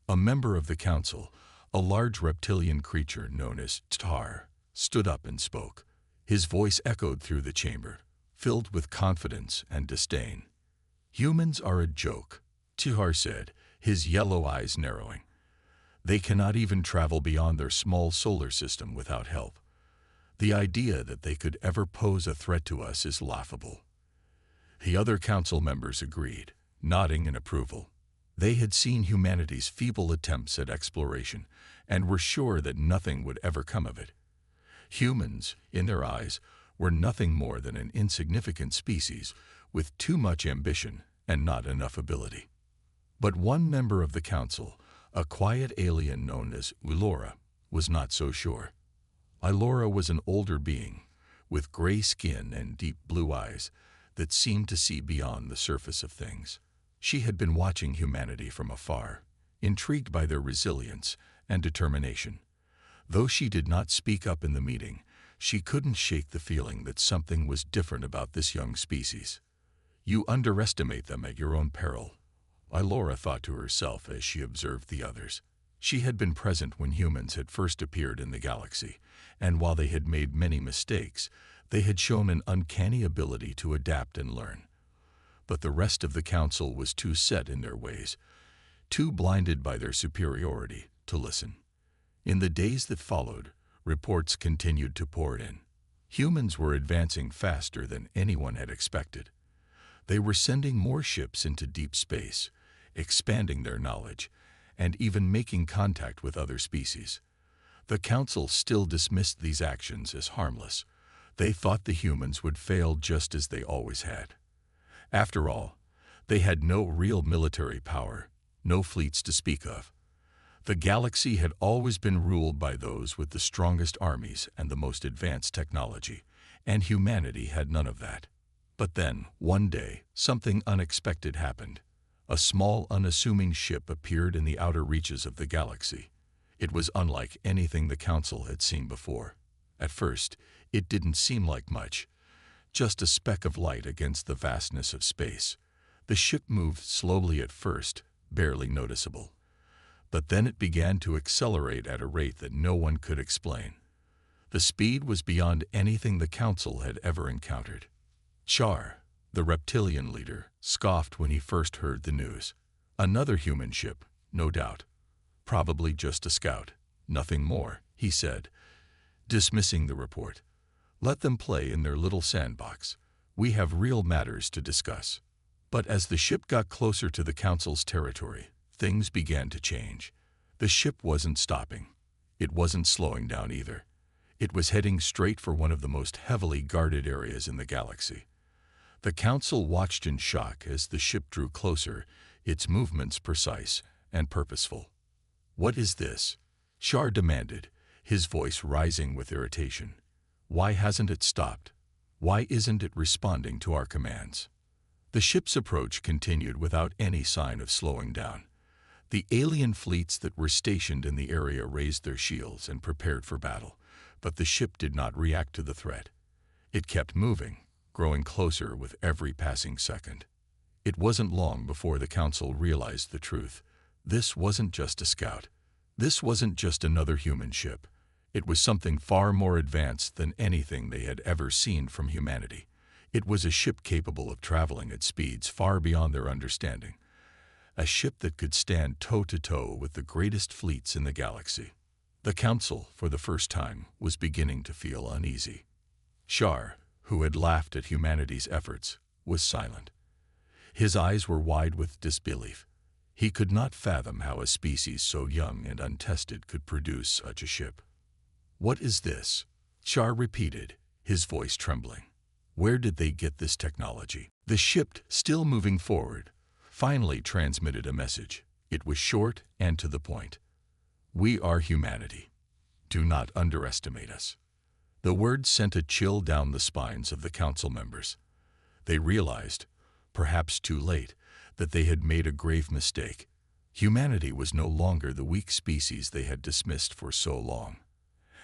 A member of the Council, A large reptilian creature known as Tar stood up and spoke. His voice echoed through the chamber, filled with confidence and disdain. "Humans are a joke," Tar said, his yellow eyes narrowing. "They cannot even travel beyond their small solar system without help. The idea that they could ever pose a threat to us is laughable." The other council members agreed, nodding in approval. They had seen humanity's feeble attempts at exploration and were sure that nothing would ever come of it. Humans, in their eyes, were nothing more than an insignificant species with too much ambition and not enough ability. But one member of the council, a quiet alien known as Ulora, was not so sure. Ulora was an older being, with gray skin and deep blue eyes that seemed to see beyond the surface of things. She had been watching humanity from afar, intrigued by their resilience and determination. Though she did not speak up in the meeting, she couldn't shake the feeling that something was different about this young species. "You underestimate them at your own peril," Ilora thought to herself as she observed the others. She had been present when humans had first appeared in the galaxy, and while they had made many mistakes, they had shown an uncanny ability to adapt and learn. But the rest of the council was too set in their ways, too blinded by their superiority, to listen. In the days that followed, reports continued to pour in. Humans were advancing faster than anyone had expected. They were sending more ships into deep space, expanding their knowledge, and even making contact with other species. The council still dismissed these actions as harmless. They thought the humans would fail just as they always had. After all, they had no real military power, no fleets to speak of. The galaxy had always been ruled by those with the strongest armies and the most advanced technology, and humanity had none of that. But then, one day, something unexpected happened. A small, unassuming ship appeared in the outer reaches of the galaxy. It was unlike anything the council had seen before. At first, it didn't seem like much, just a speck of light against the vastness of space. The ship moved slowly at first, barely noticeable. But then it began to accelerate at a rate that no one could explain. The speed was beyond anything the council had ever encountered. Char, the reptilian leader, scoffed when he first heard the news. "Another human ship, no doubt. Probably just a scout. Nothing more," he said, dismissing the report. "Let them play in their little sandbox. We have real matters to discuss." But as the ship got closer to the council's territory, things began to change. The ship wasn't stopping. It wasn't slowing down either. It was heading straight for one of the most heavily guarded areas in the galaxy. The council watched in shock as the ship drew closer, its movements precise and purposeful. "What is this?" Char demanded, his voice rising with irritation. "Why hasn't it stopped? Why isn't it responding to our commands?" The ship's approach continued without any sign of slowing down. The alien fleets that were stationed in the area raised their shields and prepared for battle, but the ship did not react to the threat. It kept moving, growing closer with every passing second. It wasn't long before the council realized the truth. This wasn't just a scout. This wasn't just another human ship. It was something far more advanced than anything they had ever seen from humanity. It was a ship capable of traveling at speeds far beyond their understanding. A ship that could stand toe-to-toe with the greatest fleets in the galaxy. The council, for the first time, was beginning to feel uneasy. Char, who had laughed at humanity's efforts, was silent. His eyes were wide with disbelief. He could not fathom how a species so young and untested could produce such a ship. "What is this?" Char repeated, his voice trembling. "Where did they get this technology?" The ship, still moving forward, finally transmitted a message. It was short and to the point. "We are humanity. Do not underestimate us." The words sent a chill down the spines of the council members. They realized, perhaps too late, that they had made a grave mistake. Humanity was no longer the weak species they had dismissed for so long.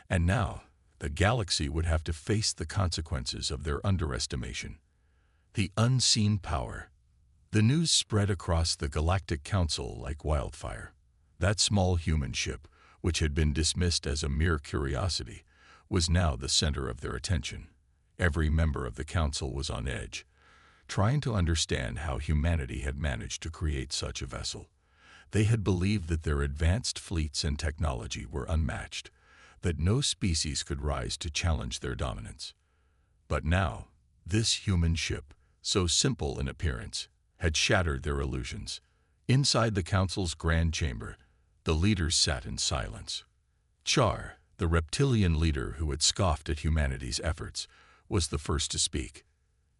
And now, the galaxy would have to face the consequences of their underestimation. The unseen power. The news spread across the Galactic Council like wildfire. That small human ship, which had been dismissed as a mere curiosity, was now the center of their attention. Every member of the council was on edge, trying to understand how humanity had managed to create such a vessel. They had believed that their advanced fleets and technology were unmatched, that no species could rise to challenge their dominance. But now, this human ship, so simple in appearance, had shattered their illusions. Inside the council's grand chamber, the leaders sat in silence. Char, the reptilian leader who had scoffed at humanity's efforts, was the first to speak.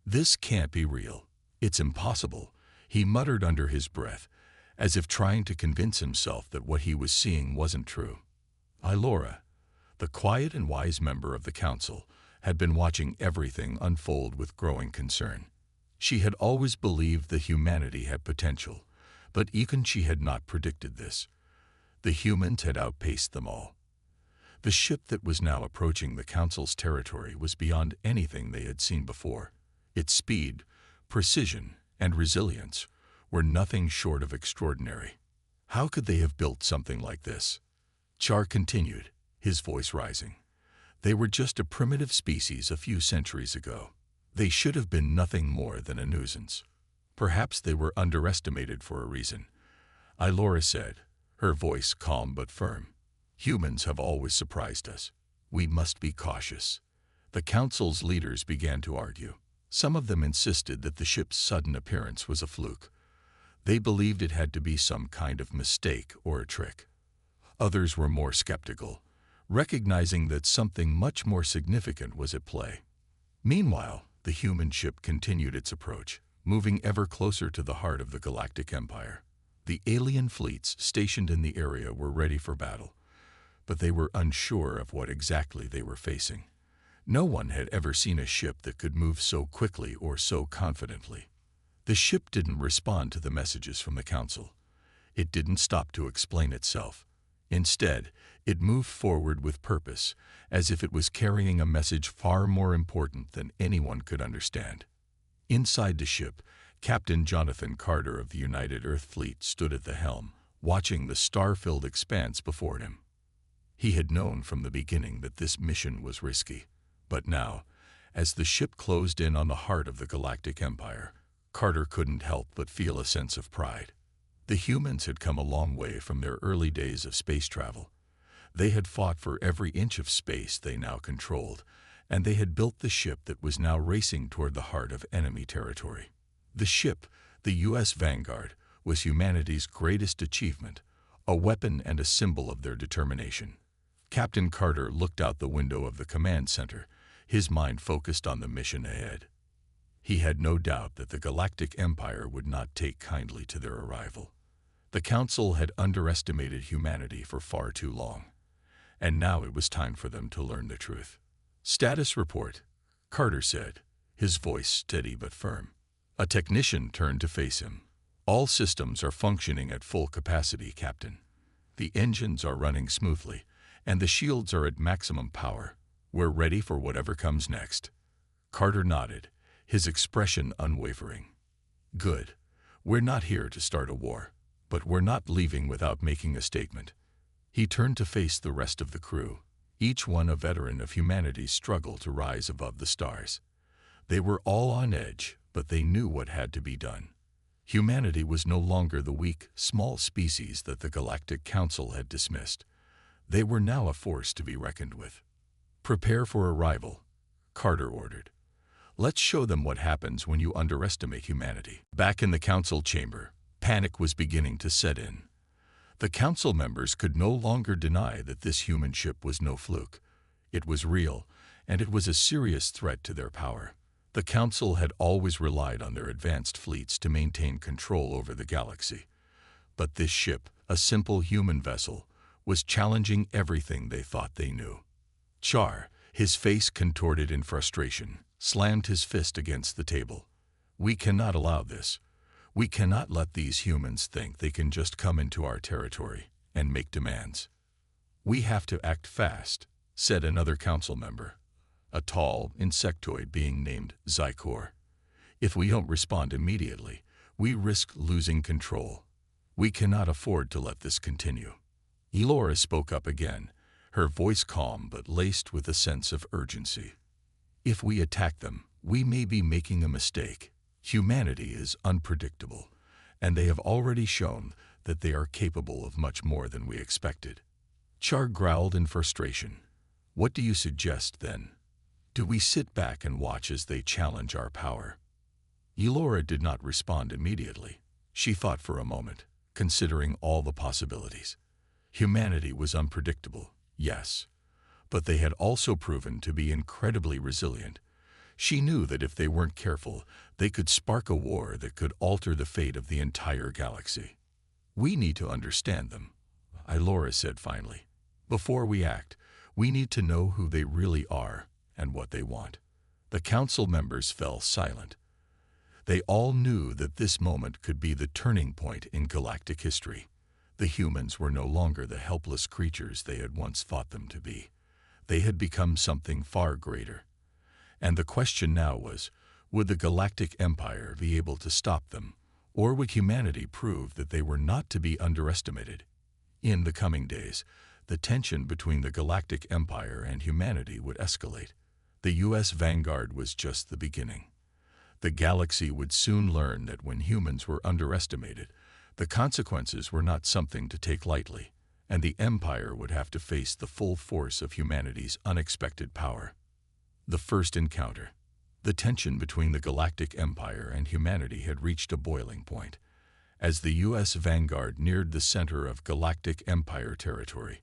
"This can't be real. It's impossible," he muttered under his breath, as if trying to convince himself that what he was seeing wasn't true. Ilora, the quiet and wise member of the council, had been watching everything unfold with growing concern. She had always believed that humanity had potential, but even she had not predicted this. The humans had outpaced them all. The ship that was now approaching the council's territory was beyond anything they had seen before. Its speed, precision, and resilience were nothing short of extraordinary. How could they have built something like this? Char continued, his voice rising. They were just a primitive species a few centuries ago. They should have been nothing more than a nuisance. Perhaps they were underestimated for a reason, Ilora said, her voice calm but firm. Humans have always surprised us. We must be cautious. The council's leaders began to argue. Some of them insisted that the ship's sudden appearance was a fluke. They believed it had to be some kind of mistake or a trick. Others were more skeptical, recognizing that something much more significant was at play. Meanwhile, the human ship continued its approach, moving ever closer to the heart of the Galactic Empire. The alien fleets stationed in the area were ready for battle, but they were unsure of what exactly they were facing. No one had ever seen a ship that could move so quickly or so confidently. The ship didn't respond to the messages from the council. It didn't stop to explain itself. Instead, it moved forward with purpose, as if it was carrying a message far more important than anyone could understand. Inside the ship, Captain Jonathan Carter of the United Earth Fleet stood at the helm, watching the star-filled expanse before him. He had known from the beginning that this mission was risky, but now, as the ship closed in on the heart of the Galactic Empire, Carter couldn't help but feel a sense of pride. The humans had come a long way from their early days of space travel. They had fought for every inch of space they now controlled, and they had built the ship that was now racing toward the heart of enemy territory. The ship, the U.S. Vanguard, was humanity's greatest achievement, a weapon and a symbol of their determination. Captain Carter looked out the window of the command center, his mind focused on the mission ahead. He had no doubt that the Galactic Empire would not take kindly to their arrival. The Council had underestimated humanity for far too long, and now it was time for them to learn the truth. "Status report," Carter said, his voice steady but firm. A technician turned to face him. "All systems are functioning at full capacity, Captain. The engines are running smoothly, and the shields are at maximum power. We're ready for whatever comes next." Carter nodded, his expression unwavering. "Good. We're not here to start a war, but we're not leaving without making a statement." He turned to face the rest of the crew, each one a veteran of humanity's struggle to rise above the stars. They were all on edge, but they knew what had to be done. Humanity was no longer the weak, small species that the Galactic Council had dismissed. They were now a force to be reckoned with. "Prepare for arrival," Carter ordered. "Let's show them what happens when you underestimate humanity." Back in the council chamber, panic was beginning to set in. The council members could no longer deny that this human ship was no fluke. It was real, and it was a serious threat to their power. The council had always relied on their advanced fleets to maintain control over the galaxy. But this ship, a simple human vessel, was challenging everything they thought they knew. Char, his face contorted in frustration, slammed his fist against the table. "We cannot allow this. We cannot let these humans think they can just come into our territory and make demands." "We have to act fast," said another council member, a tall insectoid being named Zykor. "If we don't respond immediately, we risk losing control. We cannot afford to let this continue." Elora spoke up again, her voice calm but laced with a sense of urgency. If we attack them, we may be making a mistake. Humanity is unpredictable, and they have already shown that they are capable of much more than we expected. Char growled in frustration. What do you suggest, then? Do we sit back and watch as they challenge our power? Elora did not respond immediately. She thought for a moment, considering all the possibilities. Humanity was unpredictable, yes, but they had also proven to be incredibly resilient. She knew that if they weren't careful, they could spark a war that could alter the fate of the entire galaxy. We need to understand them, Elora said finally. Before we act, we need to know who they really are and what they want. The council members fell silent. They all knew that this moment could be the turning point in galactic history. The humans were no longer the helpless creatures they had once thought them to be. They had become something far greater. And the question now was, would the Galactic Empire be able to stop them, or would humanity prove that they were not to be underestimated? In the coming days, the tension between the Galactic Empire and humanity would escalate. The U.S. vanguard was just the beginning. The galaxy would soon learn that when humans were underestimated, the consequences were not something to take lightly, and the Empire would have to face the full force of humanity's unexpected power. The first encounter. The tension between the Galactic Empire and humanity had reached a boiling point. As the U.S. vanguard neared the center of Galactic Empire territory,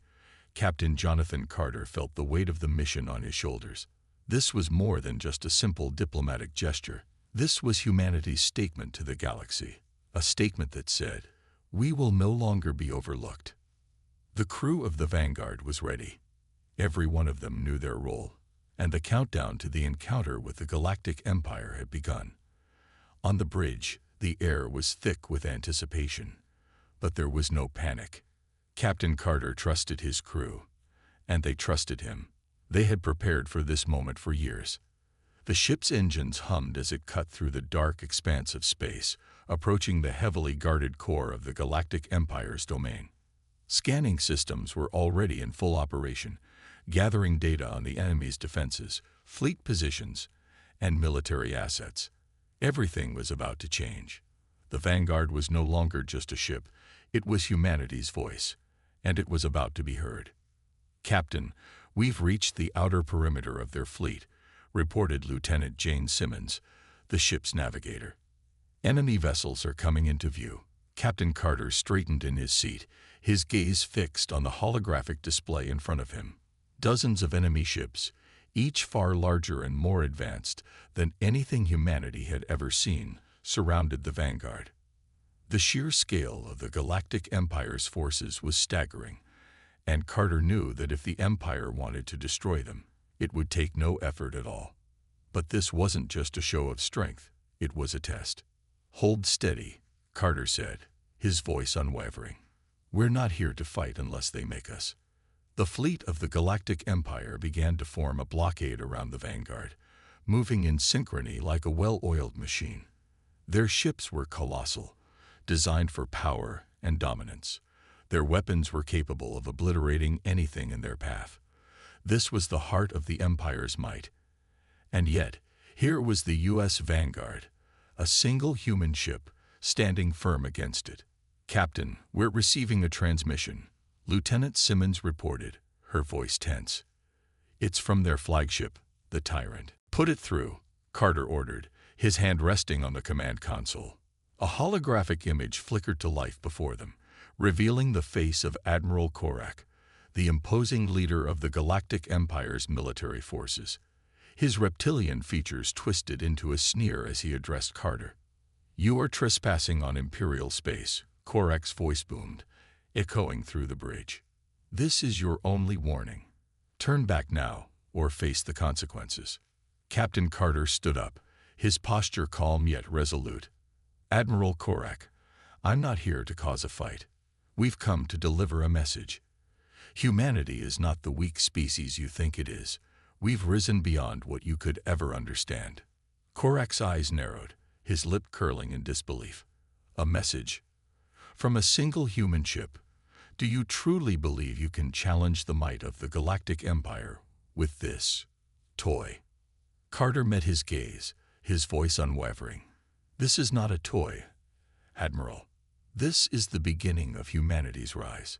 Captain Jonathan Carter felt the weight of the mission on his shoulders. This was more than just a simple diplomatic gesture. This was humanity's statement to the galaxy, a statement that said, "We will no longer be overlooked." The crew of the Vanguard was ready. Every one of them knew their role, and the countdown to the encounter with the Galactic Empire had begun. On the bridge, the air was thick with anticipation, but there was no panic. Captain Carter trusted his crew, and they trusted him. They had prepared for this moment for years. The ship's engines hummed as it cut through the dark expanse of space, approaching the heavily guarded core of the Galactic Empire's domain. Scanning systems were already in full operation, gathering data on the enemy's defenses, fleet positions, and military assets. Everything was about to change. The Vanguard was no longer just a ship, it was humanity's voice, and it was about to be heard. "Captain, we've reached the outer perimeter of their fleet," reported Lieutenant Jane Simmons, the ship's navigator. "Enemy vessels are coming into view." Captain Carter straightened in his seat, his gaze fixed on the holographic display in front of him. Dozens of enemy ships, each far larger and more advanced than anything humanity had ever seen, surrounded the Vanguard. The sheer scale of the Galactic Empire's forces was staggering, and Carter knew that if the Empire wanted to destroy them, it would take no effort at all. But this wasn't just a show of strength, it was a test. "Hold steady," Carter said, his voice unwavering. "We're not here to fight unless they make us." The fleet of the Galactic Empire began to form a blockade around the Vanguard, moving in synchrony like a well-oiled machine. Their ships were colossal, designed for power and dominance. Their weapons were capable of obliterating anything in their path. This was the heart of the Empire's might. And yet, here was the U.S. Vanguard, a single human ship, standing firm against it. "Captain, we're receiving a transmission," Lieutenant Simmons reported, her voice tense. "It's from their flagship, the Tyrant." "Put it through," Carter ordered, his hand resting on the command console. A holographic image flickered to life before them, revealing the face of Admiral Korak, the imposing leader of the Galactic Empire's military forces. His reptilian features twisted into a sneer as he addressed Carter. "You are trespassing on Imperial space," Korak's voice boomed, echoing through the bridge. "This is your only warning. Turn back now, or face the consequences." Captain Carter stood up, his posture calm yet resolute. "Admiral Korak, I'm not here to cause a fight. We've come to deliver a message. Humanity is not the weak species you think it is. We've risen beyond what you could ever understand." Korak's eyes narrowed, his lip curling in disbelief. A message? From a single human ship? Do you truly believe you can challenge the might of the Galactic Empire with this toy? Carter met his gaze, his voice unwavering. This is not a toy, Admiral. This is the beginning of humanity's rise.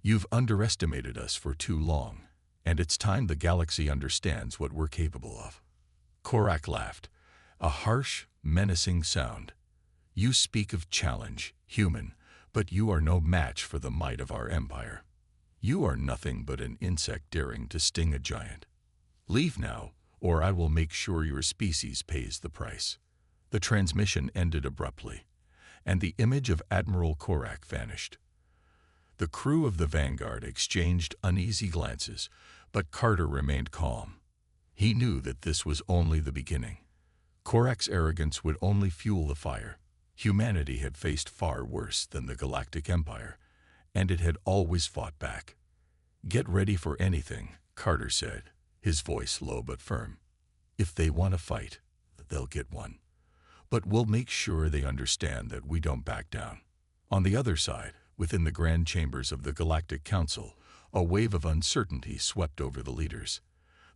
You've underestimated us for too long, and it's time the galaxy understands what we're capable of. Korak laughed, a harsh, menacing sound. You speak of challenge, human, but you are no match for the might of our empire. You are nothing but an insect daring to sting a giant. Leave now, or I will make sure your species pays the price. The transmission ended abruptly, and the image of Admiral Korak vanished. The crew of the Vanguard exchanged uneasy glances, but Carter remained calm. He knew that this was only the beginning. Korak's arrogance would only fuel the fire. Humanity had faced far worse than the Galactic Empire, and it had always fought back. Get ready for anything, Carter said, his voice low but firm. If they want to fight, they'll get one. But we'll make sure they understand that we don't back down. On the other side, within the grand chambers of the Galactic Council, a wave of uncertainty swept over the leaders.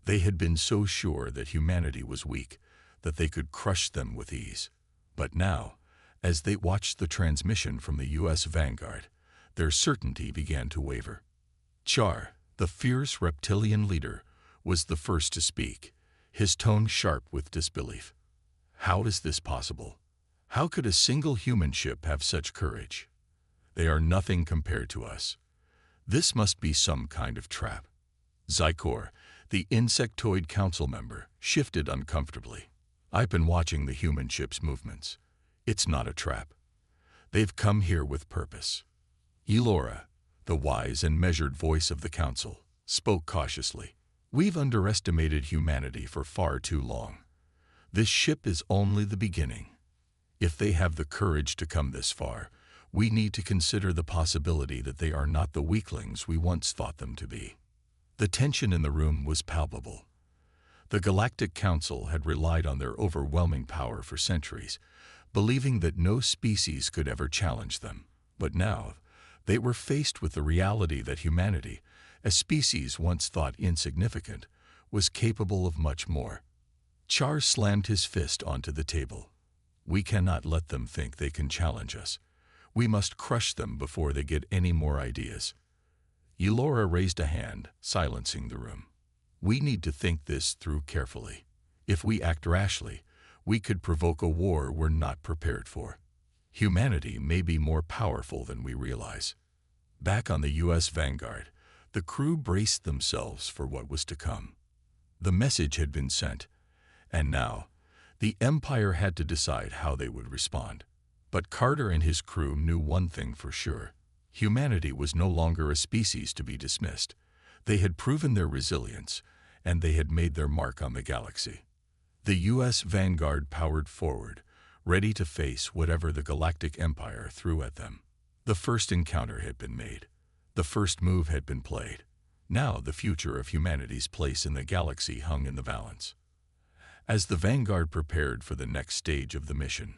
They had been so sure that humanity was weak, that they could crush them with ease. But now, as they watched the transmission from the U.S. Vanguard, their certainty began to waver. Char, the fierce reptilian leader, was the first to speak, his tone sharp with disbelief. How is this possible? How could a single human ship have such courage? They are nothing compared to us. This must be some kind of trap. Zykor, the insectoid council member, shifted uncomfortably. I've been watching the human ship's movements. It's not a trap. They've come here with purpose. Elora, the wise and measured voice of the council, spoke cautiously. We've underestimated humanity for far too long. This ship is only the beginning. If they have the courage to come this far, we need to consider the possibility that they are not the weaklings we once thought them to be. The tension in the room was palpable. The Galactic Council had relied on their overwhelming power for centuries, believing that no species could ever challenge them. But now, they were faced with the reality that humanity, a species once thought insignificant, was capable of much more. Char slammed his fist onto the table. We cannot let them think they can challenge us. We must crush them before they get any more ideas. Elora raised a hand, silencing the room. We need to think this through carefully. If we act rashly, we could provoke a war we're not prepared for. Humanity may be more powerful than we realize. Back on the U.S. Vanguard, the crew braced themselves for what was to come. The message had been sent, and now, the Empire had to decide how they would respond. But Carter and his crew knew one thing for sure. Humanity was no longer a species to be dismissed. They had proven their resilience, and they had made their mark on the galaxy. The U.S. Vanguard powered forward, ready to face whatever the Galactic Empire threw at them. The first encounter had been made. The first move had been played. Now the future of humanity's place in the galaxy hung in the balance. As the Vanguard prepared for the next stage of the mission,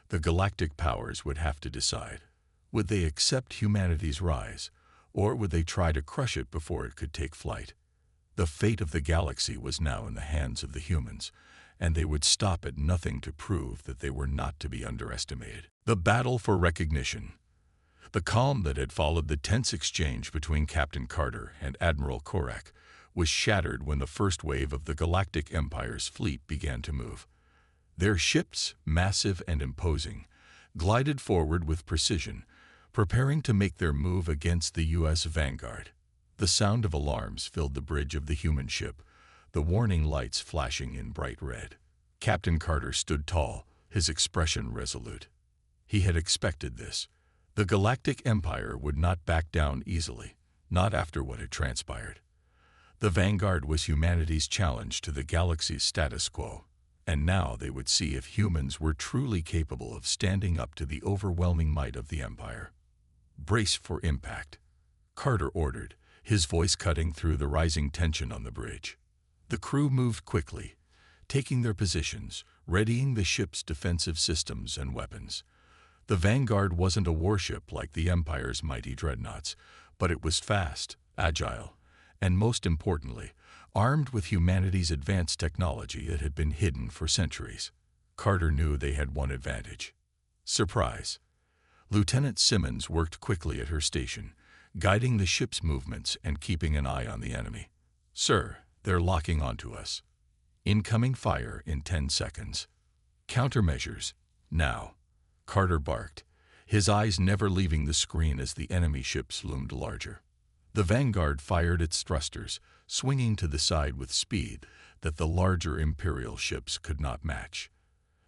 the galactic powers would have to decide. Would they accept humanity's rise, or would they try to crush it before it could take flight? The fate of the galaxy was now in the hands of the humans, and they would stop at nothing to prove that they were not to be underestimated. The battle for recognition. The calm that had followed the tense exchange between Captain Carter and Admiral Korak was shattered when the first wave of the Galactic Empire's fleet began to move. Their ships, massive and imposing, glided forward with precision, preparing to make their move against the U.S. Vanguard. The sound of alarms filled the bridge of the human ship, the warning lights flashing in bright red. Captain Carter stood tall, his expression resolute. He had expected this. The Galactic Empire would not back down easily, not after what had transpired. The Vanguard was humanity's challenge to the galaxy's status quo, and now they would see if humans were truly capable of standing up to the overwhelming might of the Empire. Brace for impact, Carter ordered, his voice cutting through the rising tension on the bridge. The crew moved quickly, taking their positions, readying the ship's defensive systems and weapons. The Vanguard wasn't a warship like the Empire's mighty dreadnoughts, But it was fast, agile, and most importantly, armed with humanity's advanced technology that had been hidden for centuries. Carter knew they had one advantage: surprise. Lieutenant Simmons worked quickly at her station, guiding the ship's movements and keeping an eye on the enemy. "Sir, they're locking onto us. Incoming fire in 10 seconds. Countermeasures, now," Carter barked, his eyes never leaving the screen as the enemy ships loomed larger. The Vanguard fired its thrusters, swinging to the side with speed that the larger Imperial ships could not match.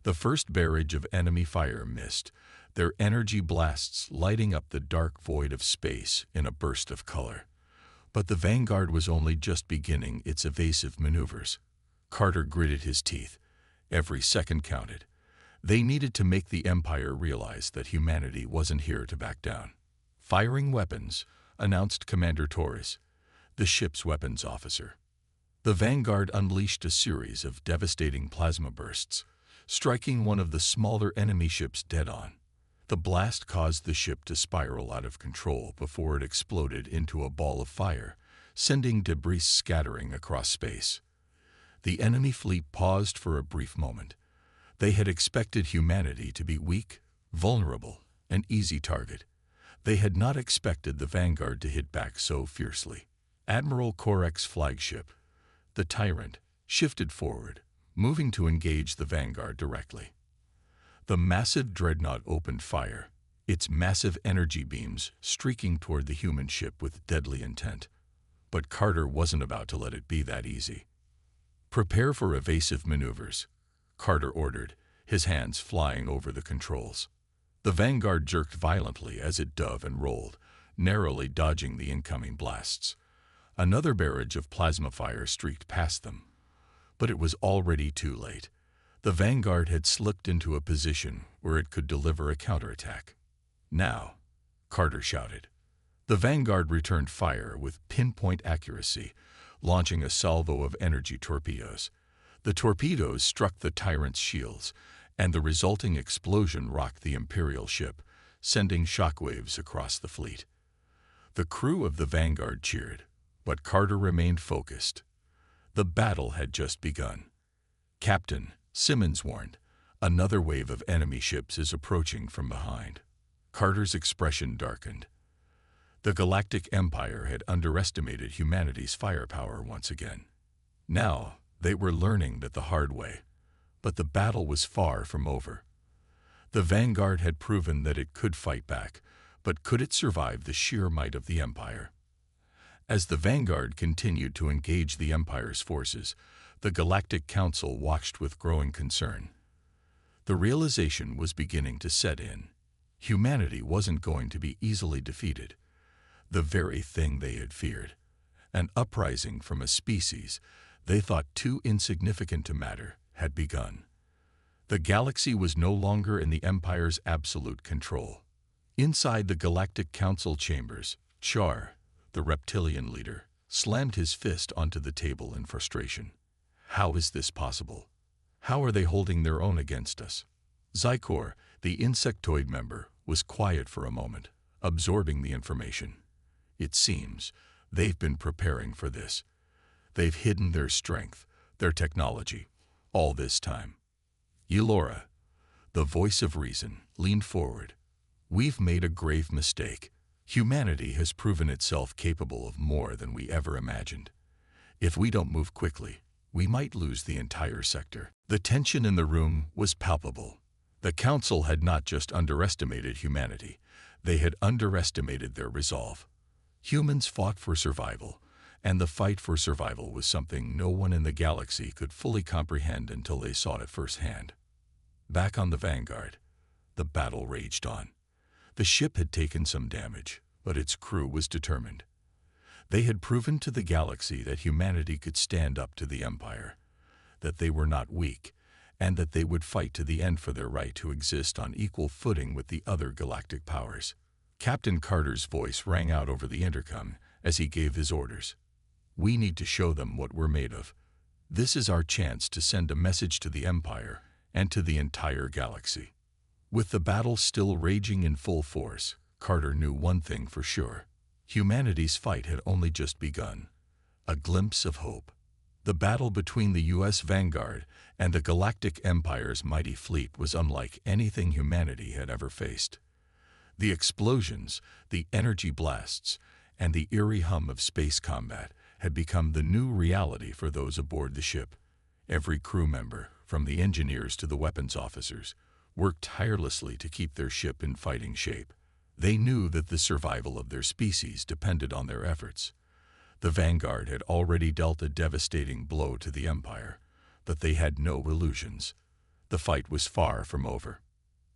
The first barrage of enemy fire missed, their energy blasts lighting up the dark void of space in a burst of color. But the Vanguard was only just beginning its evasive maneuvers. Carter gritted his teeth. Every second counted. They needed to make the Empire realize that humanity wasn't here to back down. "Firing weapons," announced Commander Torres, the ship's weapons officer. The Vanguard unleashed a series of devastating plasma bursts, striking one of the smaller enemy ships dead on. The blast caused the ship to spiral out of control before it exploded into a ball of fire, sending debris scattering across space. The enemy fleet paused for a brief moment. They had expected humanity to be weak, vulnerable, an easy target. They had not expected the Vanguard to hit back so fiercely. Admiral Korek's flagship, the Tyrant, shifted forward, moving to engage the Vanguard directly. The massive dreadnought opened fire, its massive energy beams streaking toward the human ship with deadly intent. But Carter wasn't about to let it be that easy. "Prepare for evasive maneuvers," Carter ordered, his hands flying over the controls. The Vanguard jerked violently as it dove and rolled, narrowly dodging the incoming blasts. Another barrage of plasma fire streaked past them. But it was already too late. The Vanguard had slipped into a position where it could deliver a counterattack. "Now," Carter shouted. The Vanguard returned fire with pinpoint accuracy, launching a salvo of energy torpedoes. The torpedoes struck the Tyrant's shields, and the resulting explosion rocked the Imperial ship, sending shockwaves across the fleet. The crew of the Vanguard cheered, but Carter remained focused. The battle had just begun. "Captain," Simmons warned, "another wave of enemy ships is approaching from behind." Carter's expression darkened. The Galactic Empire had underestimated humanity's firepower once again. Now, they were learning that the hard way. But the battle was far from over. The Vanguard had proven that it could fight back, but could it survive the sheer might of the Empire? As the Vanguard continued to engage the Empire's forces, the Galactic Council watched with growing concern. The realization was beginning to set in. Humanity wasn't going to be easily defeated. The very thing they had feared, an uprising from a species they thought too insignificant to matter, had begun. The galaxy was no longer in the Empire's absolute control. Inside the Galactic Council chambers, Char, the reptilian leader, slammed his fist onto the table in frustration. "How is this possible? How are they holding their own against us?" Zykor, the insectoid member, was quiet for a moment, absorbing the information. "It seems they've been preparing for this. They've hidden their strength, their technology, all this time." Elora, the voice of reason, leaned forward. "We've made a grave mistake. Humanity has proven itself capable of more than we ever imagined. If we don't move quickly, we might lose the entire sector." The tension in the room was palpable. The Council had not just underestimated humanity, they had underestimated their resolve. Humans fought for survival, and the fight for survival was something no one in the galaxy could fully comprehend until they saw it firsthand. Back on the Vanguard, the battle raged on. The ship had taken some damage, but its crew was determined. They had proven to the galaxy that humanity could stand up to the Empire, that they were not weak, and that they would fight to the end for their right to exist on equal footing with the other galactic powers. Captain Carter's voice rang out over the intercom as he gave his orders. "We need to show them what we're made of. This is our chance to send a message to the Empire and to the entire galaxy." With the battle still raging in full force, Carter knew one thing for sure. Humanity's fight had only just begun. A glimpse of hope. The battle between the U.S. Vanguard and the Galactic Empire's mighty fleet was unlike anything humanity had ever faced. The explosions, the energy blasts, and the eerie hum of space combat had become the new reality for those aboard the ship. Every crew member, from the engineers to the weapons officers, worked tirelessly to keep their ship in fighting shape. They knew that the survival of their species depended on their efforts. The Vanguard had already dealt a devastating blow to the Empire, but they had no illusions. The fight was far from over.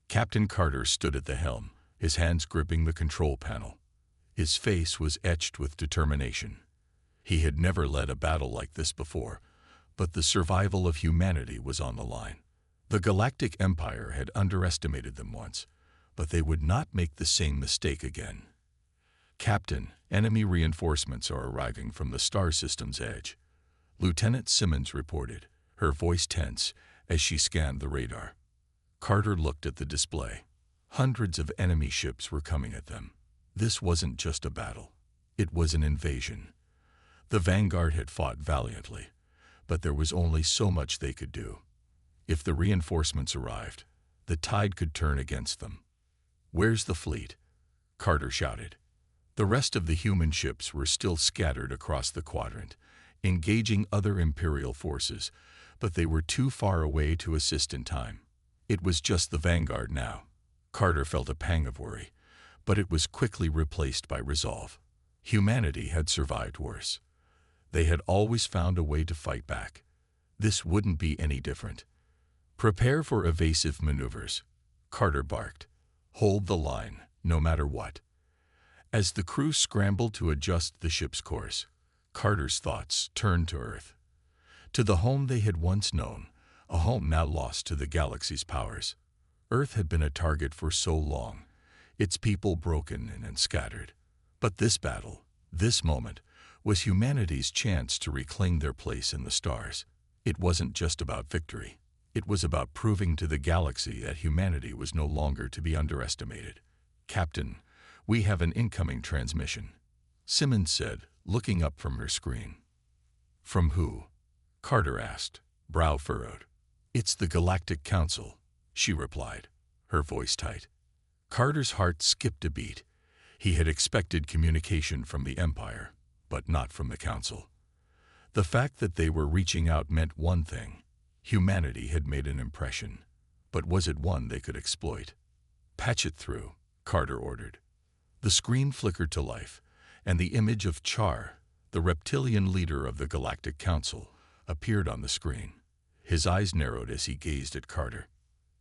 Captain Carter stood at the helm, his hands gripping the control panel. His face was etched with determination. He had never led a battle like this before, but the survival of humanity was on the line. The Galactic Empire had underestimated them once, but they would not make the same mistake again. "Captain, enemy reinforcements are arriving from the star system's edge," Lieutenant Simmons reported, her voice tense as she scanned the radar. Carter looked at the display. Hundreds of enemy ships were coming at them. This wasn't just a battle. It was an invasion. The Vanguard had fought valiantly, but there was only so much they could do. If the reinforcements arrived, the tide could turn against them. "Where's the fleet?" Carter shouted. The rest of the human ships were still scattered across the quadrant, engaging other Imperial forces, but they were too far away to assist in time. It was just the Vanguard now. Carter felt a pang of worry, but it was quickly replaced by resolve. Humanity had survived worse. They had always found a way to fight back. This wouldn't be any different. "Prepare for evasive maneuvers," Carter barked. "Hold the line, no matter what." As the crew scrambled to adjust the ship's course, Carter's thoughts turned to Earth. To the home they had once known, a home now lost to the galaxy's powers. Earth had been a target for so long, its people broken and scattered. But this battle, this moment, was humanity's chance to reclaim their place in the stars. It wasn't just about victory. It was about proving to the galaxy that humanity was no longer to be underestimated. "Captain, we have an incoming transmission," Simmons said, looking up from her screen. "From who?" Carter asked, brow furrowed. "It's the Galactic Council," she replied, her voice tight. Carter's heart skipped a beat. He had expected communication from the Empire, but not from the Council. The fact that they were reaching out meant one thing. Humanity had made an impression, but was it one they could exploit? "Patch it through," Carter ordered. The screen flickered to life, and the image of Char, the reptilian leader of the Galactic Council, appeared on the screen. His eyes narrowed as he gazed at Carter.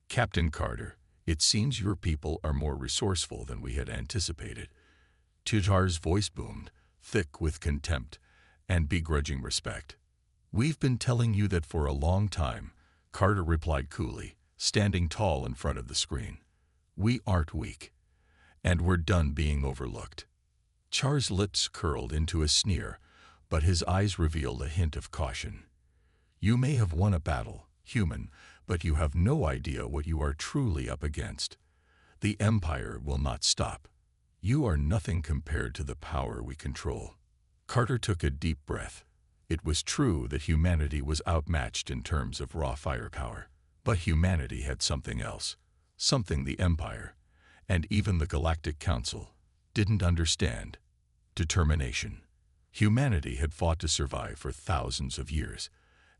"Captain Carter, it seems your people are more resourceful than we had anticipated." Char's voice boomed, thick with contempt and begrudging respect. "We've been telling you that for a long time," Carter replied coolly, standing tall in front of the screen. "We aren't weak, and we're done being overlooked." Char's lips curled into a sneer, but his eyes revealed a hint of caution. "You may have won a battle, human, but you have no idea what you are truly up against. The Empire will not stop. You are nothing compared to the power we control." Carter took a deep breath. It was true that humanity was outmatched in terms of raw firepower, but humanity had something else, something the Empire, and even the Galactic Council, didn't understand: determination. Humanity had fought to survive for thousands of years,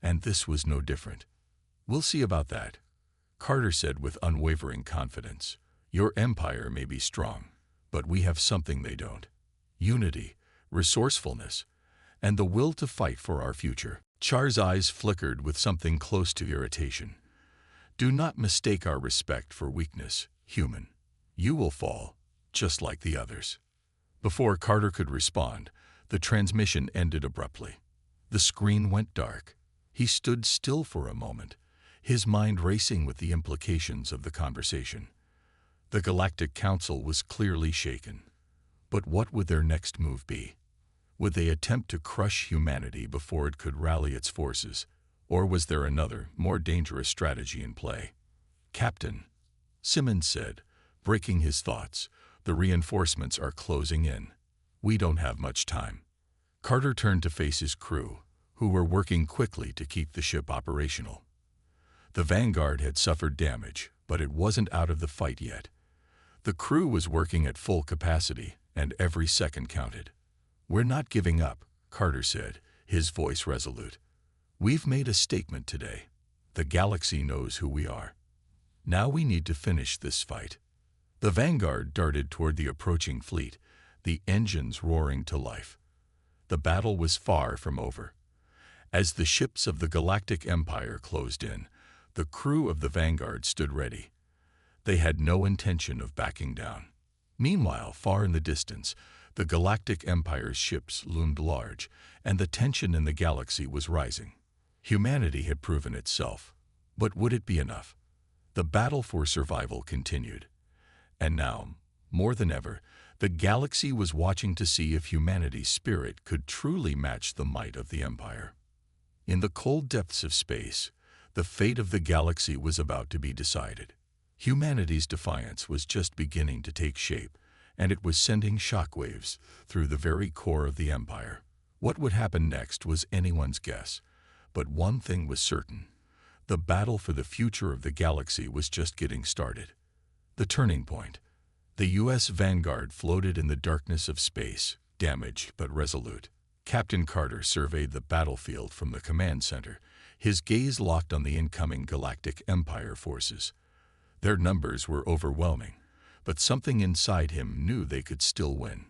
and this was no different. "We'll see about that," Carter said with unwavering confidence. "Your empire may be strong, but we have something they don't: unity, resourcefulness, and the will to fight for our future." Char's eyes flickered with something close to irritation. "Do not mistake our respect for weakness, human. You will fall, just like the others." Before Carter could respond, the transmission ended abruptly. The screen went dark. He stood still for a moment, his mind racing with the implications of the conversation. The Galactic Council was clearly shaken. But what would their next move be? Would they attempt to crush humanity before it could rally its forces, or was there another, more dangerous strategy in play? "Captain," Simmons said, breaking his thoughts, "the reinforcements are closing in. We don't have much time. Carter turned to face his crew, who were working quickly to keep the ship operational. The Vanguard had suffered damage, but it wasn't out of the fight yet. The crew was working at full capacity, and every second counted. "We're not giving up," Carter said, his voice resolute. "We've made a statement today. The galaxy knows who we are. Now we need to finish this fight." The Vanguard darted toward the approaching fleet, the engines roaring to life. The battle was far from over. As the ships of the Galactic Empire closed in, the crew of the Vanguard stood ready. They had no intention of backing down. Meanwhile, far in the distance, the Galactic Empire's ships loomed large, and the tension in the galaxy was rising. Humanity had proven itself, but would it be enough? The battle for survival continued. And now, more than ever, the galaxy was watching to see if humanity's spirit could truly match the might of the Empire. In the cold depths of space, the fate of the galaxy was about to be decided. Humanity's defiance was just beginning to take shape, and it was sending shockwaves through the very core of the Empire. What would happen next was anyone's guess, but one thing was certain. The battle for the future of the galaxy was just getting started. The turning point. The U.S. Vanguard floated in the darkness of space, damaged but resolute. Captain Carter surveyed the battlefield from the command center, his gaze locked on the incoming Galactic Empire forces. Their numbers were overwhelming, but something inside him knew they could still win.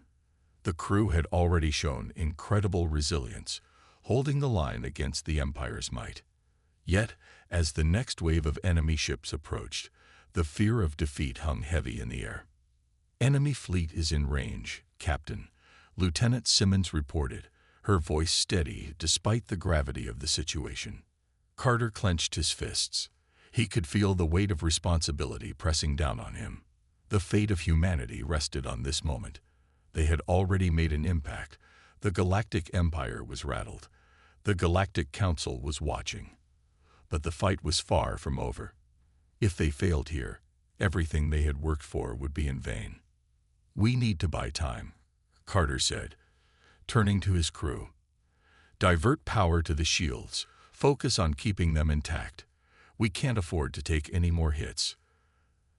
The crew had already shown incredible resilience, holding the line against the Empire's might. Yet, as the next wave of enemy ships approached, the fear of defeat hung heavy in the air. "Enemy fleet is in range, Captain," Lieutenant Simmons reported, her voice steady despite the gravity of the situation. Carter clenched his fists. He could feel the weight of responsibility pressing down on him. The fate of humanity rested on this moment. They had already made an impact. The Galactic Empire was rattled. The Galactic Council was watching. But the fight was far from over. If they failed here, everything they had worked for would be in vain. "We need to buy time," Carter said, turning to his crew. "Divert power to the shields. Focus on keeping them intact. We can't afford to take any more hits."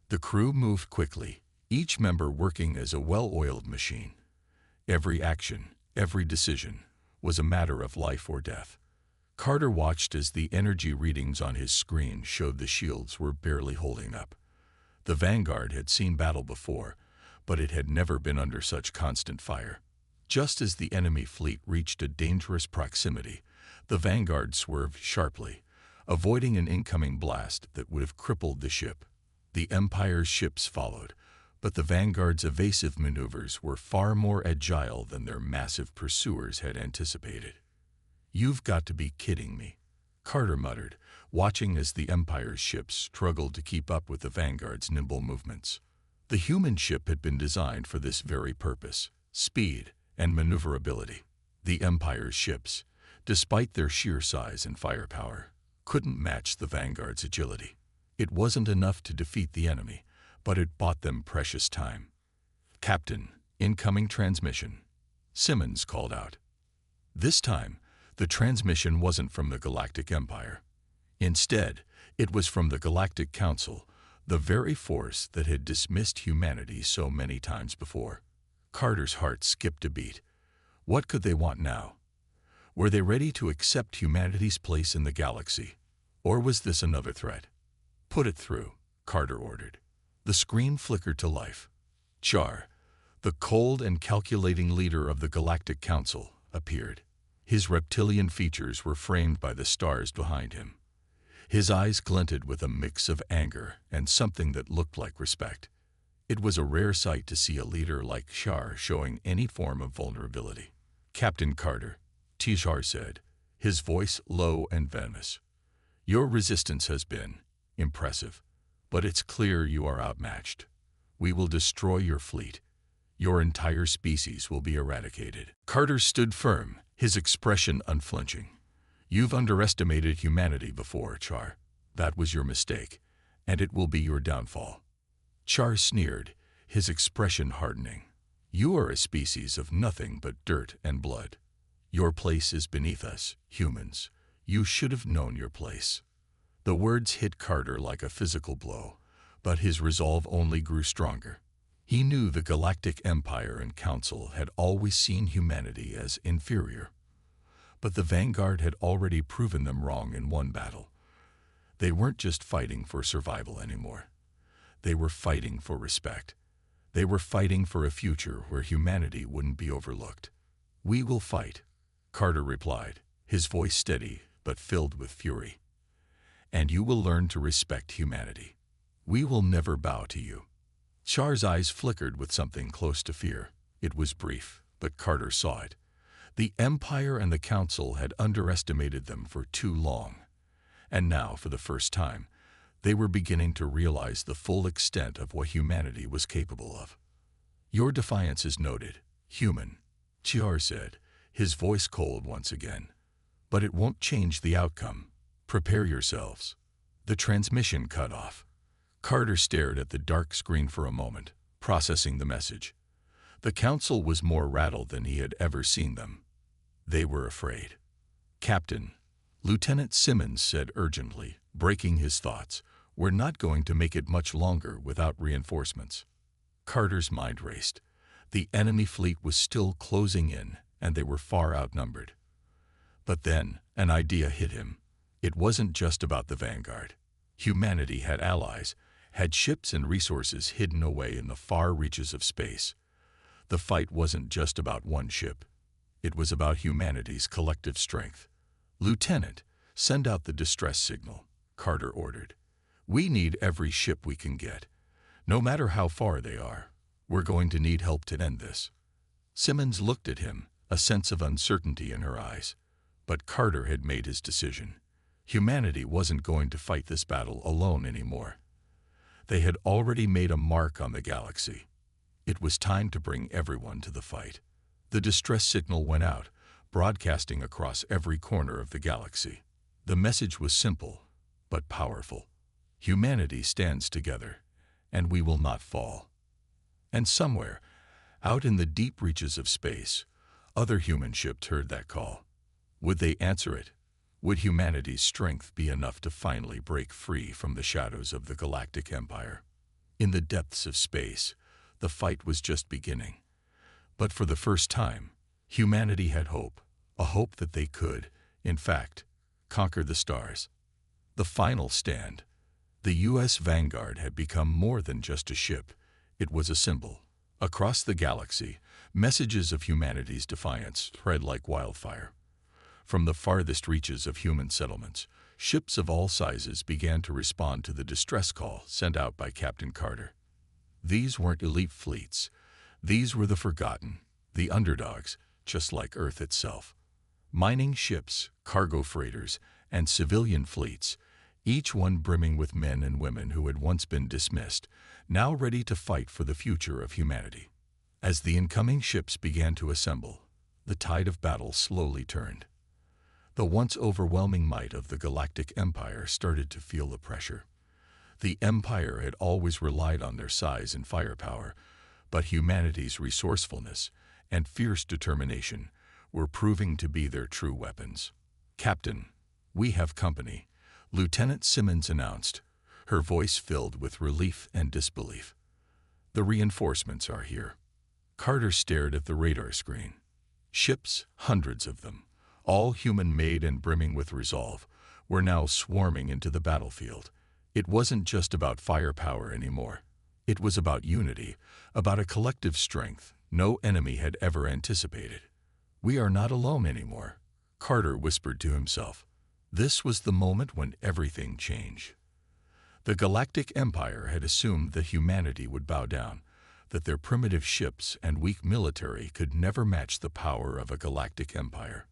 The crew moved quickly, each member working as a well-oiled machine. Every action, every decision, was a matter of life or death. Carter watched as the energy readings on his screen showed the shields were barely holding up. The Vanguard had seen battle before, but it had never been under such constant fire. Just as the enemy fleet reached a dangerous proximity, the Vanguard swerved sharply, avoiding an incoming blast that would have crippled the ship. The Empire's ships followed, but the Vanguard's evasive maneuvers were far more agile than their massive pursuers had anticipated. "You've got to be kidding me," Carter muttered, watching as the Empire's ships struggled to keep up with the Vanguard's nimble movements. The human ship had been designed for this very purpose: speed and maneuverability. The Empire's ships, despite their sheer size and firepower, couldn't match the Vanguard's agility. It wasn't enough to defeat the enemy, but it bought them precious time. "Captain, incoming transmission," Simmons called out. This time, the transmission wasn't from the Galactic Empire. Instead, it was from the Galactic Council, the very force that had dismissed humanity so many times before. Carter's heart skipped a beat. What could they want now? Were they ready to accept humanity's place in the galaxy? Or was this another threat? "Put it through," Carter ordered. The screen flickered to life. Char, the cold and calculating leader of the Galactic Council, appeared. His reptilian features were framed by the stars behind him. His eyes glinted with a mix of anger and something that looked like respect. It was a rare sight to see a leader like Char showing any form of vulnerability. "Captain Carter," Char said, his voice low and venomous, "your resistance has been impressive, but it's clear you are outmatched. We will destroy your fleet. Your entire species will be eradicated." Carter stood firm, his expression unflinching. "You've underestimated humanity before, Char. That was your mistake, and it will be your downfall." Char sneered, his expression hardening. You are a species of nothing but dirt and blood. Your place is beneath us, humans. You should have known your place." The words hit Carter like a physical blow, but his resolve only grew stronger. He knew the Galactic Empire and Council had always seen humanity as inferior. But the Vanguard had already proven them wrong in one battle. They weren't just fighting for survival anymore. They were fighting for respect. They were fighting for a future where humanity wouldn't be overlooked. "We will fight," Carter replied, his voice steady but filled with fury. "And you will learn to respect humanity. We will never bow to you." Char's eyes flickered with something close to fear. It was brief, but Carter saw it. The Empire and the Council had underestimated them for too long. And now, for the first time, they were beginning to realize the full extent of what humanity was capable of. "Your defiance is noted, human," Char said, his voice cold once again. "But it won't change the outcome. Prepare yourselves." The transmission cut off. Carter stared at the dark screen for a moment, processing the message. The Council was more rattled than he had ever seen them. They were afraid. "Captain," Lieutenant Simmons said urgently, breaking his thoughts, "we're not going to make it much longer without reinforcements." Carter's mind raced. The enemy fleet was still closing in, and they were far outnumbered. But then, an idea hit him. It wasn't just about the Vanguard. Humanity had allies, had ships and resources hidden away in the far reaches of space. The fight wasn't just about one ship. It was about humanity's collective strength. "Lieutenant, send out the distress signal," Carter ordered. "We need every ship we can get. No matter how far they are, we're going to need help to end this." Simmons looked at him, a sense of uncertainty in her eyes. But Carter had made his decision. Humanity wasn't going to fight this battle alone anymore. They had already made a mark on the galaxy. It was time to bring everyone to the fight. The distress signal went out, broadcasting across every corner of the galaxy. The message was simple, but powerful. Humanity stands together, and we will not fall. And somewhere, out in the deep reaches of space, other human ships heard that call. Would they answer it? Would humanity's strength be enough to finally break free from the shadows of the Galactic Empire? In the depths of space, the fight was just beginning. But for the first time, humanity had hope, a hope that they could, in fact, conquer the stars. The final stand. The U.S. Vanguard had become more than just a ship. It was a symbol. Across the galaxy, messages of humanity's defiance spread like wildfire. From the farthest reaches of human settlements, ships of all sizes began to respond to the distress call sent out by Captain Carter. These weren't elite fleets. These were the forgotten, the underdogs, just like Earth itself. Mining ships, cargo freighters, and civilian fleets, each one brimming with men and women who had once been dismissed, now ready to fight for the future of humanity. As the incoming ships began to assemble, the tide of battle slowly turned. The once overwhelming might of the Galactic Empire started to feel the pressure. The Empire had always relied on their size and firepower, but humanity's resourcefulness and fierce determination were proving to be their true weapons. "Captain, we have company," Lieutenant Simmons announced, her voice filled with relief and disbelief. "The reinforcements are here." Carter stared at the radar screen. Ships, hundreds of them, all human-made and brimming with resolve, were now swarming into the battlefield. It wasn't just about firepower anymore. It was about unity, about a collective strength no enemy had ever anticipated. "We are not alone anymore," Carter whispered to himself. This was the moment when everything changed. The Galactic Empire had assumed that humanity would bow down, that their primitive ships and weak military could never match the power of a galactic empire.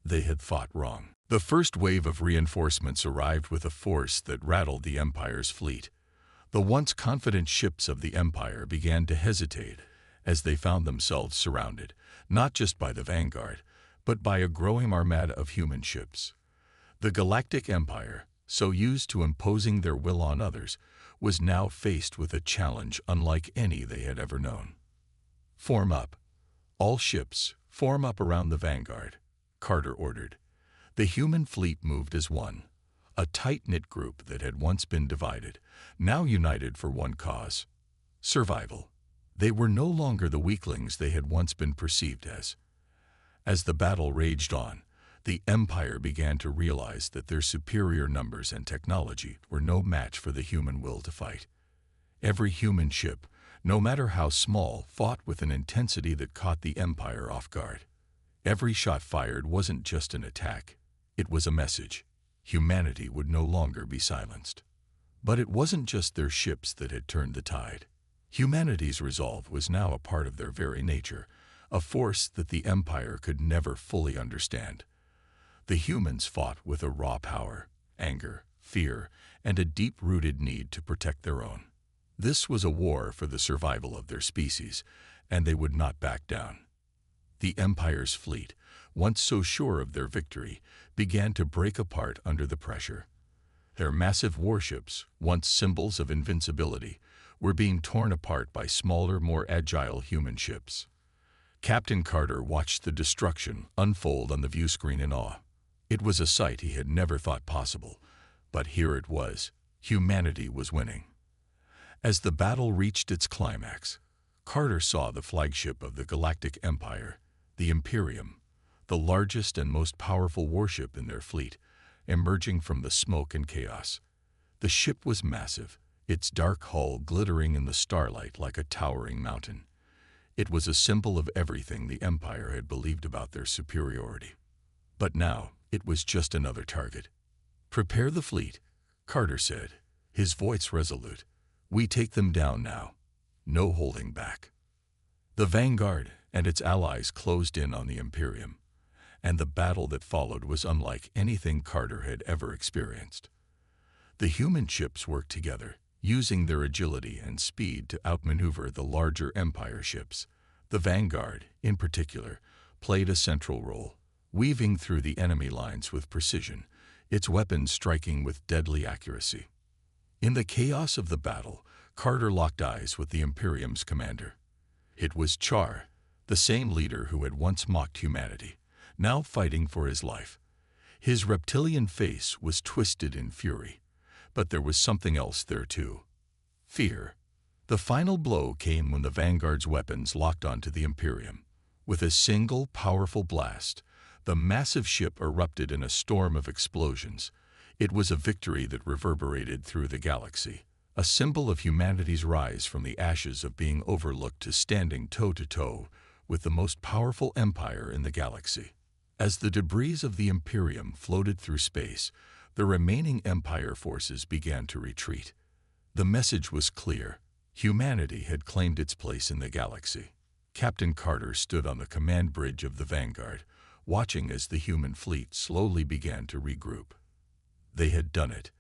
They had thought wrong. The first wave of reinforcements arrived with a force that rattled the Empire's fleet. The once confident ships of the Empire began to hesitate as they found themselves surrounded, not just by the Vanguard, but by a growing armada of human ships. The Galactic Empire, so used to imposing their will on others, was now faced with a challenge unlike any they had ever known. "Form up. All ships, form up around the vanguard," Carter ordered. The human fleet moved as one, a tight-knit group that had once been divided, now united for one cause: survival. They were no longer the weaklings they had once been perceived as. As the battle raged on, the Empire began to realize that their superior numbers and technology were no match for the human will to fight. Every human ship, no matter how small, fought with an intensity that caught the Empire off guard. Every shot fired wasn't just an attack, it was a message. Humanity would no longer be silenced. But it wasn't just their ships that had turned the tide. Humanity's resolve was now a part of their very nature, a force that the Empire could never fully understand. The humans fought with a raw power, anger, fear, and a deep-rooted need to protect their own. This was a war for the survival of their species, and they would not back down. The Empire's fleet, once so sure of their victory, began to break apart under the pressure. Their massive warships, once symbols of invincibility, were being torn apart by smaller, more agile human ships. Captain Carter watched the destruction unfold on the viewscreen in awe. It was a sight he had never thought possible, but here it was. Humanity was winning. As the battle reached its climax, Carter saw the flagship of the Galactic Empire, the Imperium, the largest and most powerful warship in their fleet, emerging from the smoke and chaos. The ship was massive, its dark hull glittering in the starlight like a towering mountain. It was a symbol of everything the Empire had believed about their superiority. But now, it was just another target. "Prepare the fleet," Carter said, his voice resolute. "We take them down now. No holding back." The Vanguard and its allies closed in on the Imperium, and the battle that followed was unlike anything Carter had ever experienced. The human ships worked together, using their agility and speed to outmaneuver the larger Empire ships. The Vanguard, in particular, played a central role, weaving through the enemy lines with precision, its weapons striking with deadly accuracy. In the chaos of the battle, Carter locked eyes with the Imperium's commander. It was Char, the same leader who had once mocked humanity, now fighting for his life. His reptilian face was twisted in fury, but there was something else there too: fear. The final blow came when the Vanguard's weapons locked onto the Imperium. With a single powerful blast, the massive ship erupted in a storm of explosions. It was a victory that reverberated through the galaxy, a symbol of humanity's rise from the ashes of being overlooked to standing toe-to-toe with the most powerful empire in the galaxy. As the debris of the Imperium floated through space, the remaining Empire forces began to retreat. The message was clear: humanity had claimed its place in the galaxy. Captain Carter stood on the command bridge of the Vanguard, watching as the human fleet slowly began to regroup. They had done it.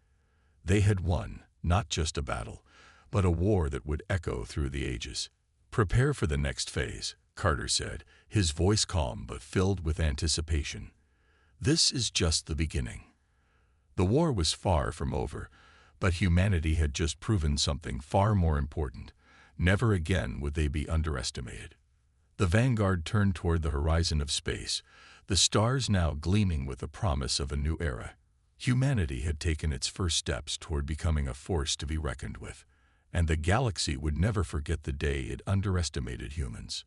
They had won, not just a battle, but a war that would echo through the ages. "Prepare for the next phase," Carter said, his voice calm but filled with anticipation. "This is just the beginning." The war was far from over, but humanity had just proven something far more important. Never again would they be underestimated. The Vanguard turned toward the horizon of space, the stars now gleaming with the promise of a new era. Humanity had taken its first steps toward becoming a force to be reckoned with, and the galaxy would never forget the day it underestimated humans.